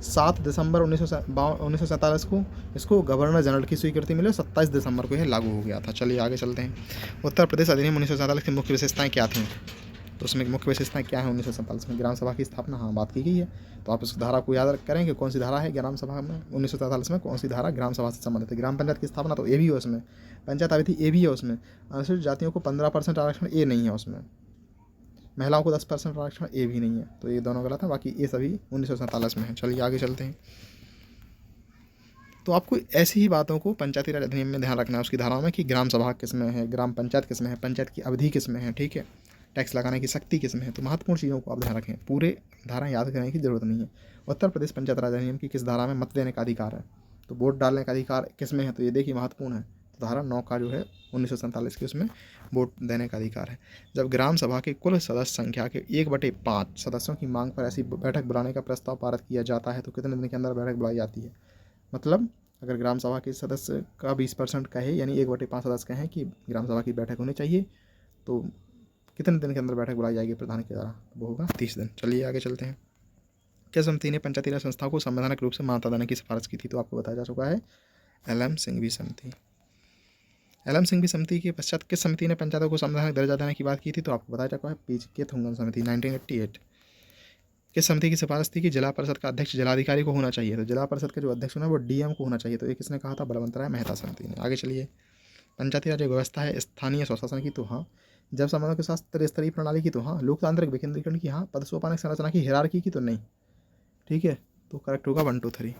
7 दिसंबर 1947 को इसको गवर्नर जनरल की स्वीकृति मिली। 27 दिसंबर को यह लागू हो गया था। चलिए आगे चलते हैं। उत्तर प्रदेश अधिनियम 1947 की मुख्य विशेषताएं क्या थीं? तो उसमें मुख्य विशेषताएं क्या है 1947 में? ग्राम सभा की स्थापना, हाँ बात की गई है। तो आप उस धारा को याद करें कि कौन सी धारा है ग्राम सभा में 1947 में, कौन सी धारा ग्राम सभा से संबंधित है। ग्राम पंचायत की स्थापना तो ए भी है उसमें, पंचायत अवधि ए भी है उसमें, अनुसूचित जातियों को 15% आरक्षण ए नहीं है उसमें, महिलाओं को 10% आरक्षण ए भी नहीं है। तो ये दोनों गलत है, बाकी ये सभी 1947 में है। चलिए आगे चलते हैं। तो आपको ऐसी ही बातों को पंचायती राज अधिनियम में ध्यान रखना है उसकी धाराओं में कि ग्राम सभा किस में है, ग्राम पंचायत किस में है, पंचायत की अवधि किस में है, ठीक है, टैक्स लगाने की शक्ति किस में है। तो महत्वपूर्ण चीज़ों को आप ध्यान रखें, पूरे धारा याद करने की जरूरत नहीं है। उत्तर प्रदेश पंचायत राज अधिनियम की किस धारा में मत देने का अधिकार है? तो वोट डालने का अधिकार किस में है? तो ये देखिए महत्वपूर्ण है। तो धारा 9 का जो है 1947 की, उसमें वोट देने का अधिकार है। जब ग्राम सभा के कुल सदस्य संख्या के 1/5 सदस्यों की मांग पर ऐसी बैठक बुलाने का प्रस्ताव पारित किया जाता है तो कितने दिन के अंदर बैठक बुलाई जाती है? मतलब अगर ग्राम सभा के सदस्य का 20% कहे, यानी 1/5 सदस्य कहें कि ग्राम सभा की बैठक होनी चाहिए, तो कितने दिन के अंदर बैठक बुलाई जाएगी प्रधान के द्वारा? वो होगा 30 दिन। चलिए आगे चलते हैं। किस समिति ने पंचायती राज संस्थाओं को संवैधानिक रूप से मान्यता देने की सिफारिश की थी? तो आपको बताया जा चुका है, एल.एम. सिंघवी समिति। एल.एम. सिंघवी समिति के पश्चात किस समिति ने पंचायतों को संवैधानिक दर्जा देने की बात की थी? तो आपको बताया जा चुका है, पी.के. थुंगन समिति 1988। किस समिति की सिफारिश थी कि जिला परिषद का अध्यक्ष जिलाधिकारी को होना चाहिए? तो जिला परिषद का जो अध्यक्ष होना है वो डीएम को होना चाहिए। तो ये किसने कहा था? बलवंतराय मेहता समिति ने। आगे चलिए। पंचायती राज व्यवस्था है स्थानीय स्वशासन की? तो हाँ। जब संबंधों के साथ त्रिस्तरीय प्रणाली की? तो हाँ। लोकतांत्रिक विकेंद्रीकरण की? हाँ। पदसोपान संरचना की हिरार्की की? तो नहीं। ठीक है, तो करेक्ट होगा 1 2 3।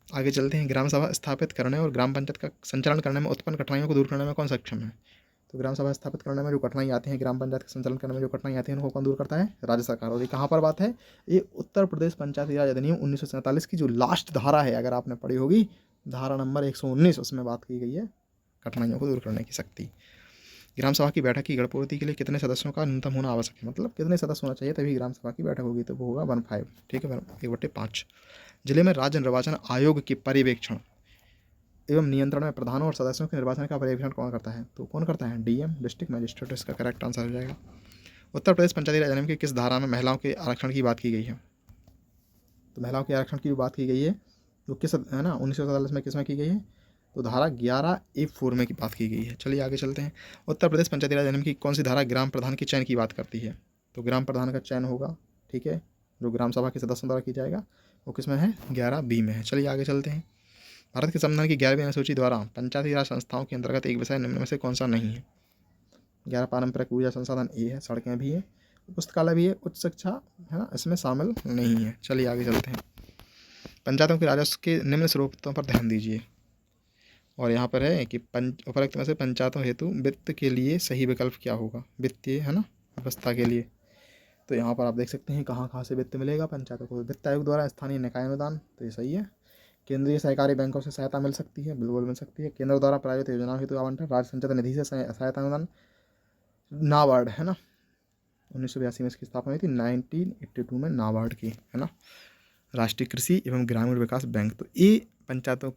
आगे चलते हैं। ग्राम सभा स्थापित करने और ग्राम पंचायत का संचालन करने में उत्पन्न कठिनाइयों को दूर करने में कौन सक्षम है? तो ग्राम सभा स्थापित करने में जो कठिनाई आती है, ग्राम पंचायत का संचालन करने में जो कठिनाई आती है, उनको कौन दूर करता है? राज्य सरकार। और ये कहाँ पर बात है? ये उत्तर प्रदेश पंचायती राज अधिनियम 1947 की जो लास्ट धारा है, अगर आपने पढ़ी होगी, धारा नंबर 119, उसमें बात की गई है कठिनाइयों को दूर करने की शक्ति। ग्राम सभा की बैठक की गणपूर्ति के लिए कितने सदस्यों का न्यूनतम होना आवश्यक है? मतलब कितने सदस्य होना चाहिए तभी ग्राम सभा की बैठक होगी? तो वो होगा 1/5। ठीक है, 1/5। जिले में राज्य निर्वाचन आयोग के पर्यवेक्षण एवं नियंत्रण में प्रधानों और सदस्यों के निर्वाचन का पर्यवेक्षण कौन करता है? तो कौन करता है? DM, district magistrate. इसका करेक्ट आंसर हो जाएगा। उत्तर प्रदेश पंचायती राज अधिनियम की किस धारा में महिलाओं के आरक्षण की बात की गई है? तो महिलाओं के आरक्षण की जो बात की गई है, तो किस है ना 1947 में किस में की गई है? तो धारा 11A4 में की बात की गई है। चलिए आगे चलते हैं। उत्तर प्रदेश पंचायती राज अधिनियम की कौन सी धारा ग्राम प्रधान के चयन की बात करती है? तो ग्राम प्रधान का चयन होगा, ठीक है, जो ग्राम सभा के सदस्यों द्वारा की जाएगा, वो किस में है? 11B में है। चलिए आगे चलते हैं। भारत के संविधान की 11वीं अनुसूची द्वारा पंचायती राज संस्थाओं के अंतर्गत एक विषय निम्न में से कौन सा नहीं है? 11 पारंपरिक ऊर्जा संसाधन ए है, सड़कें भी है, पुस्तकालय भी है, उच्च शिक्षा है ना, इसमें शामिल नहीं है। चलिए आगे चलते हैं। पंचायतों के राजस्व के निम्न स्रोतों पर ध्यान दीजिए। और यहाँ पर है कि उपरोक्त में से पंचायतों हेतु वित्त के लिए सही विकल्प क्या होगा? वित्तीय है ना व्यवस्था के लिए। तो यहाँ पर आप देख सकते हैं कहाँ कहाँ से वित्त मिलेगा पंचायतों को। वित्त आयोग द्वारा स्थानीय निकाय अनुदान, तो ये सही है। केंद्रीय सहकारी बैंकों से सहायता मिल सकती है, बिल्कुल मिल सकती है। केंद्र द्वारा प्रायोजित योजनाओं हेतु आवंटन, राज्य संचित निधि से सहायता अनुदान, नाबार्ड है ना, 1982 में इसकी स्थापना हुई थी, 1982 में नाबार्ड की है ना, राष्ट्रीय कृषि एवं ग्रामीण विकास बैंक। तो ये पंचायतों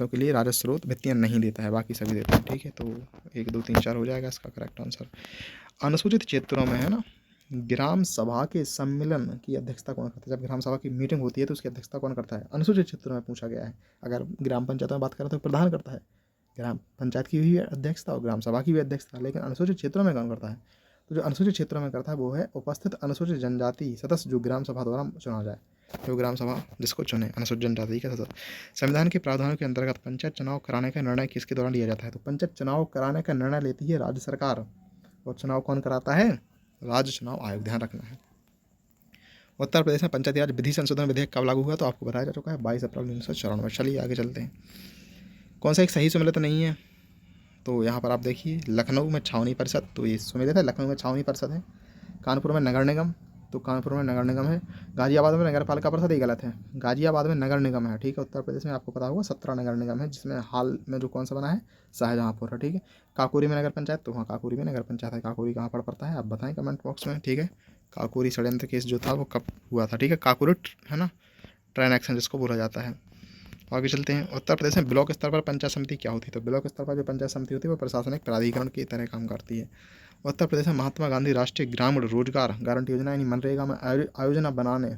के लिए राजस्व स्रोत वित्तीय नहीं देता है, बाकी सभी देते हैं। ठीक है, तो 1 2 3 4 हो जाएगा इसका करेक्ट आंसर। अनुसूचित क्षेत्रों में है ना, ग्राम सभा के सम्मेलन की अध्यक्षता कौन करता है? जब ग्राम सभा की मीटिंग होती है तो उसकी अध्यक्षता कौन करता है? अनुसूचित क्षेत्रों में पूछा गया है। अगर ग्राम पंचायत में बात करें तो प्रधान करता है, ग्राम पंचायत की भी अध्यक्षता और ग्राम सभा की भी अध्यक्षता, लेकिन अनुसूचित क्षेत्रों में कौन करता है? तो जो अनुसूचित क्षेत्रों में करता है वो है उपस्थित अनुसूचित जनजाति सदस्य, जो ग्राम सभा द्वारा चुना जाए, जो ग्राम सभा जिसको चुने अनुसूचित जनजाति के सदस्य। संविधान के प्रावधानों के अंतर्गत पंचायत चुनाव कराने का निर्णय किसके द्वारा लिया जाता है? तो पंचायत चुनाव कराने का निर्णय लेती है राज्य सरकार, और चुनाव कौन कराता है? राज्य चुनाव आयोग, ध्यान रखना है। उत्तर प्रदेश में पंचायती राज विधि संशोधन विधेयक कब लागू हुआ? तो आपको बताया जा चुका है 22 अप्रैल 1994। चलिए आगे चलते हैं। कौन सा एक सही सुमेलित नहीं है? तो यहाँ पर आप देखिए, लखनऊ में छावनी परिषद, तो ये सुमेलित है, लखनऊ में छावनी परिषद है। कानपुर में नगर निगम, तो कानपुर में नगर निगम है। गाजियाबाद में नगर पालिका परिषद, ये गलत है, गाजियाबाद में नगर निगम है। ठीक है, उत्तर प्रदेश में आपको पता होगा 17 नगर निगम है, जिसमें हाल में जो कौन सा बना है? शाहजहाँपुर है। ठीक है, काकोरी में नगर पंचायत, तो हाँ काकोरी में नगर पंचायत है। काकोरी कहाँ पर पड़ता है आप बताएं कमेंट बॉक्स में। ठीक है, काकोरी षड्यंत्र केस जो था वो कब हुआ था? ठीक है, काकोरी है ना, ट्रेन एक्शन जिसको बोला जाता है। आगे चलते हैं। उत्तर प्रदेश में ब्लॉक स्तर पर पंचायत समिति क्या होती है? तो ब्लॉक स्तर पर जो पंचायत समिति होती है वो प्रशासनिक प्राधिकरण की तरह काम करती है। उत्तर प्रदेश में महात्मा गांधी राष्ट्रीय ग्रामीण रोजगार गारंटी योजना यानी मनरेगा में आयोजना बनाने,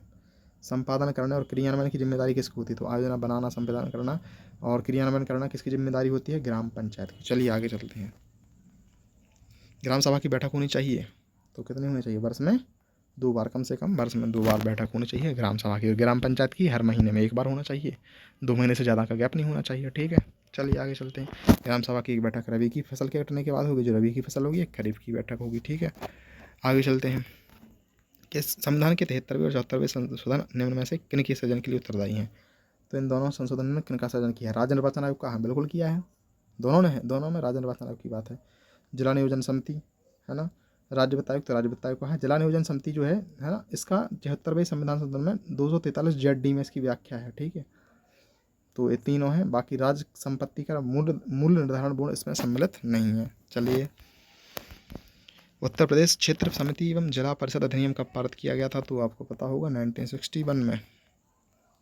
संपादन करने और क्रियान्वयन की जिम्मेदारी किसकी होती है? तो आयोजना बनाना, संपादन करना और क्रियान्वयन करना किसकी जिम्मेदारी होती है? ग्राम पंचायत की। चलिए आगे चलते हैं। ग्राम सभा की बैठक होनी चाहिए, तो कितनी होनी चाहिए, वर्ष में 2 बार, कम से कम वर्ष में 2 बार बैठक होनी चाहिए ग्राम सभा की। ग्राम पंचायत की हर महीने में 1 बार होना चाहिए, 2 महीने से ज़्यादा का गैप नहीं होना चाहिए। ठीक है, चलिए आगे चलते हैं। ग्राम सभा की एक बैठक रबी की फसल के कटने के बाद होगी, जो रबी की फसल होगी, एक खरीफ की बैठक होगी। ठीक है, आगे चलते हैं कि संविधान के 73वें और 74वें संशोधन निम्न में से किन के सृजन के लिए उत्तरदायी हैं। तो इन दोनों संशोधन में किन का सृजन किया है, राज्य निर्वाचन आयोग का, हाँ बिल्कुल किया है, दोनों ने है, दोनों में राज्य निर्वाचन आयोग की बात है। जिला नियोजन समिति है ना, राज्य वित्त आयोग, तो राज्य वित्त आयोग का है। जिला नियोजन समिति जो है ना, इसका 73वें संविधान संशोधन में 243 में इसकी व्याख्या है। ठीक है, तो ये तीनों हैं। बाकी राज्य संपत्ति का मूल्य निर्धारण बोर्ड इसमें सम्मिलित नहीं है। चलिए, उत्तर प्रदेश क्षेत्र समिति एवं जिला परिषद अधिनियम कब पारित किया गया था, तो आपको पता होगा 1961 में।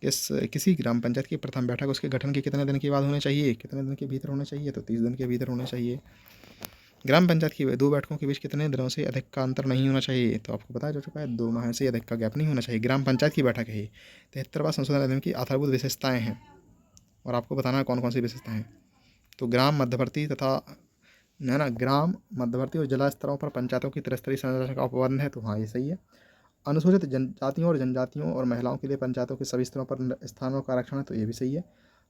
किसी ग्राम पंचायत की प्रथम बैठक उसके गठन के कितने दिन के बाद होनी चाहिए, कितने दिन के भीतर होनी चाहिए, तो 30 दिन के भीतर होनी चाहिए। ग्राम पंचायत की 2 बैठकों के बीच कितने दिनों से अधिक का अंतर नहीं होना चाहिए, तो आपको बताया जा चुका है 2 माह से अधिक का गैप नहीं होना चाहिए। ग्राम पंचायत की बैठक है 73वां संशोधन अधिनियम की आधारभूत विशेषताएं हैं, और आपको बताना है कौन कौन सी विशेषताएं हैं। तो ग्राम मध्यवर्ती तथा है ना, ग्राम मध्यवर्ती और जिला स्तरों पर पंचायतों की त्रिस्तरीय संरचना का उपबंध है, तो हाँ ये सही है। अनुसूचित जनजातियों और जनजातियों और महिलाओं के लिए पंचायतों के सभी स्तरों पर स्थानों का आरक्षण है, तो ये भी सही है।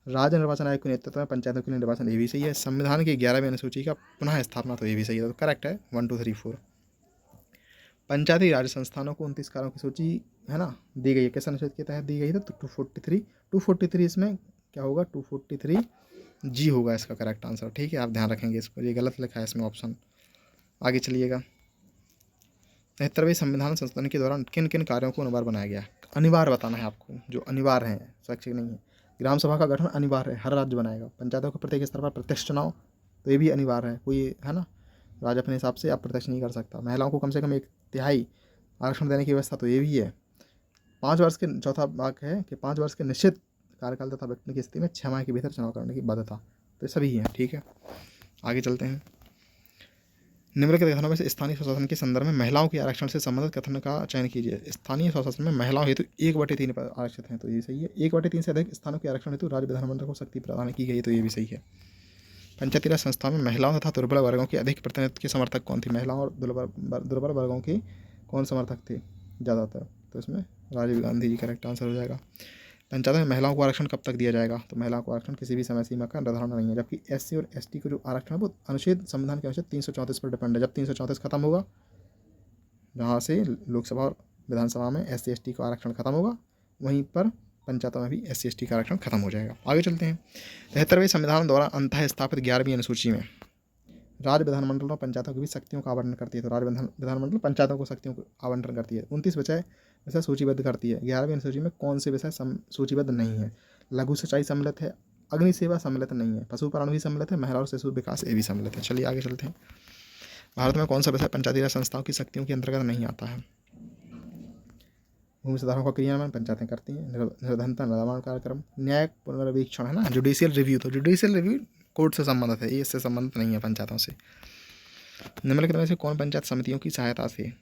राज्य निर्वाचन आयोग के नेतृत्व में पंचायतों के लिए निर्वाचन, ये भी सही है। संविधान की 11वीं अनुसूची का पुनः स्थापना, तो ये भी सही है, तो करेक्ट है 1 2 3 4। पंचायती राज संस्थानों को 29 कार्यों की सूची है ना दी गई है, किस अनुच्छेद के तहत दी गई है, तो 243 इसमें क्या होगा, 243 जी होगा इसका करेक्ट आंसर। ठीक है, आप ध्यान रखेंगे इसको, ये गलत लिखा है इसमें ऑप्शन। आगे चलिएगा, 73वें संविधान संशोधन के दौरान किन किन कार्यों को अनिवार्य बनाया गया। अनिवार्य बताना है आपको, जो अनिवार्य है, स्वैच्छिक नहीं है। ग्राम सभा का गठन अनिवार्य है, हर राज्य बनाएगा। पंचायतों के प्रत्येक स्तर पर प्रत्यक्ष चुनाव, तो ये भी अनिवार्य है, कोई है ना राज्य अपने हिसाब से आप प्रत्यक्ष नहीं कर सकता। महिलाओं को कम से कम 1/3 आरक्षण देने की व्यवस्था, तो ये भी है। 5 वर्ष के, चौथा भाग है कि 5 वर्ष के निश्चित कार्यकाल तथा व्यक्ति की स्थिति में 6 माह के भीतर चुनाव करने की बाध्यता, तो सभी है। ठीक है, आगे चलते हैं। निम्नलिखित कथनों में से स्थानीय स्वशासन के संदर्भ में महिलाओं के आरक्षण से संबंधित कथन का चयन कीजिए। स्थानीय स्वशासन में महिलाओं हेतु 1/3 पर आरक्षित हैं, तो ये सही है। 1/3 से अधिक स्थानों के आरक्षण हेतु राज्य विधानमंडल को शक्ति प्रदान की गई, तो ये भी सही है। पंचायती राज संस्थाओं में महिलाओं तथा दुर्बल वर्गों के अधिक प्रतिनिधित्व के समर्थक कौन थे। महिलाओं और दुर्बल वर्गों के कौन समर्थक थे ज़्यादातर, तो इसमें राजीव गांधी जी करेक्ट आंसर हो जाएगा। पंचायतों में महिलाओं को आरक्षण कब तक दिया जाएगा, तो महिलाओं को आरक्षण किसी भी समय सीमा का निर्धारण नहीं है। जबकि SC और ST को जो आरक्षण है वो अनुच्छेद, संविधान के अनुच्छेद 334 पर डिपेंड है। जब 334 खत्म होगा, जहाँ से लोकसभा और विधानसभा में SC ST का आरक्षण खत्म होगा, वहीं पर पंचायतों में भी SC ST का आरक्षण खत्म हो जाएगा। आगे चलते हैं। 73वें संविधान द्वारा अंतः स्थापित 11वीं अनुसूची में राज्य विधानमंडल और पंचायतों की भी शक्तियों का आवंटन करती है, तो राज्य विधानमंडल पंचायतों को शक्तियों का आवंटन करती है। 29 विषय सूचीबद्ध करती है। 11वीं अनुसूची में कौन से विषय सूचीबद्ध नहीं है। लघु सिंचाई सम्मिलित है, अग्नि सेवा सम्मिलित नहीं है, पशुपालन भी सम्मिलित है, महिला और शिशु विकास ये भी सम्मिलित है। चलिए आगे चलते हैं। भारत में कौन सा विषय पंचायती राज संस्थाओं की शक्तियों के अंतर्गत नहीं आता है। भूमि सुधारों का क्रियान्वयन पंचायतें करती हैं। निर्धनता निर्माण कार्यक्रम, न्यायिक पुनर्वीक्षण है ना, जुडिशियल रिव्यू, तो जुडिशियल रिव्यू कोर्ट से संबंधित है, ये इससे संबंधित नहीं है पंचायतों से। निम्नलिखित में से कौन पंचायत समितियों की सहायता से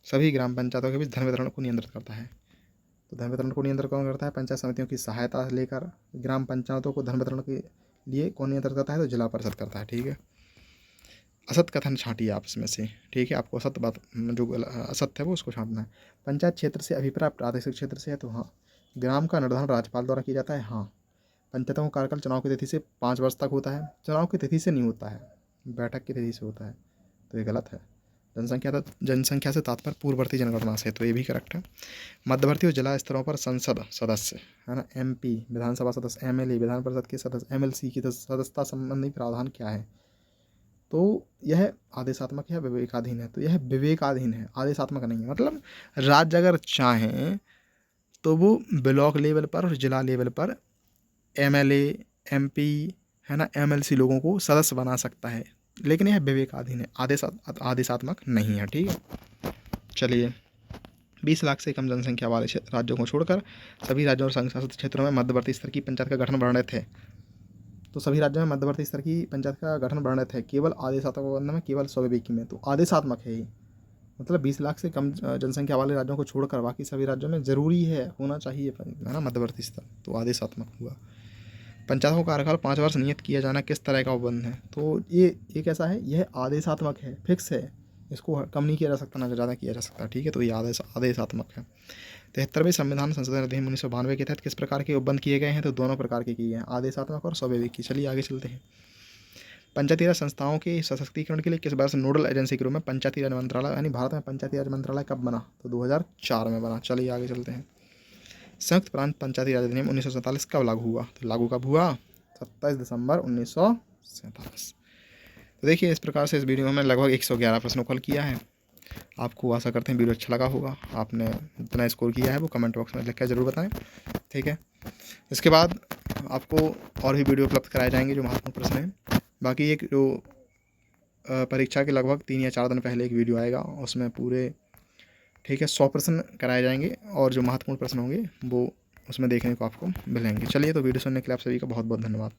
सभी ग्राम पंचायतों के बीच धन वितरण को नियंत्रित करता है, तो धन वितरण को नियंत्रित कौन करता है, पंचायत समितियों की सहायता लेकर ग्राम पंचायतों को धन वितरण के लिए कौन नियंत्रित करता है, तो जिला परिषद करता है। ठीक है, असत कथन छांटिए आप इसमें से। ठीक है, आपको असत बात, जो असत्य है वो उसको छांटना है। पंचायत क्षेत्र से अभिप्राय प्रादेशिक क्षेत्र से है, तो हाँ। ग्राम का निर्धारण राज्यपाल द्वारा किया जाता है, हाँ। पंचायतों का कार्यकाल चुनाव की तिथि से 5 वर्ष तक होता है, चुनाव की तिथि से नहीं होता है, बैठक की तिथि से होता है, तो ये गलत है। जनसंख्या से तात्पर्य पूर्ववर्ती जनगणना से, तो ये भी करेक्ट है। मध्यवर्ती और जिला स्तरों पर संसद सदस्य है ना, MP, विधानसभा सदस्य, MLA, विधान परिषद के सदस्य, MLC की सदस्यता संबंधी प्रावधान क्या है, तो यह आदेशात्मक है, विवेकाधीन है, तो यह विवेकाधीन है, आदेशात्मक नहीं है। मतलब राज्य अगर चाहें तो वो ब्लॉक लेवल पर और जिला लेवल पर MLA, MP है ना, MLC लोगों को सदस्य बना सकता है, लेकिन यह विवेकाधीन है, आदेशात्मक नहीं है। ठीक है, चलिए। 20 लाख से कम जनसंख्या वाले राज्यों को छोड़कर सभी राज्यों और संघ शासित क्षेत्रों में मध्यवर्ती स्तर की पंचायत का गठन वर्णित है, तो सभी राज्यों में मध्यवर्ती स्तर की पंचायत का गठन वर्णित है। केवल आदेशात्मक प्रबंधन में केवल स्वविवेकी में, तो आदेशात्मक है ये। मतलब 20 लाख से कम जनसंख्या वाले राज्यों को छोड़कर बाकी सभी राज्यों में ज़रूरी है, होना चाहिए है ना मध्यवर्ती स्तर, तो आदेशात्मक हुआ। पंचायतों का कार्यकाल 5 वर्ष नियत किया जाना किस तरह का उपबंध है, तो ये कैसा है, यह आदेशात्मक है, फिक्स है, इसको कम नहीं किया जा सकता, ना ज़्यादा किया जा सकता, ठीक है। तो ये आदेशात्मक है। 73वें संविधान संशोधन अधिनियम 1992 के तहत किस प्रकार के उपबंध किए गए हैं? तो दोनों प्रकार के किए हैं, आदेशात्मक और स्वविवेकी। चलिए आगे चलते हैं। पंचायती राज संस्थाओं के सशक्तिकरण के लिए किस वर्ष नोडल एजेंसी के रूप में पंचायती राज मंत्रालय, यानी भारत में पंचायती राज मंत्रालय कब बना? तो 2004 में बना। चलिए आगे चलते हैं। संयुक्त प्रांत पंचायती राज अधिनियम 1947 कब लागू हुआ? तो लागू कब हुआ? 27 दिसंबर 1947। तो देखिए इस प्रकार से इस वीडियो में हमने लगभग 111 प्रश्नों को हल किया है। आपको आशा करते हैं वीडियो अच्छा लगा होगा। आपने जितना स्कोर किया है वो कमेंट बॉक्स में लिख कर ज़रूर बताएं, ठीक है। इसके बाद आपको और भी वीडियो उपलब्ध कराए जाएंगे जो महत्वपूर्ण प्रश्न हैं। बाकी एक जो परीक्षा के लगभग 3 या 4 दिन पहले एक वीडियो आएगा, उसमें पूरे, ठीक है, 100 प्रश्न कराए जाएंगे और जो महत्वपूर्ण प्रश्न होंगे वो उसमें देखने को आपको मिलेंगे। चलिए तो वीडियो सुनने के लिए आप सभी का बहुत बहुत धन्यवाद।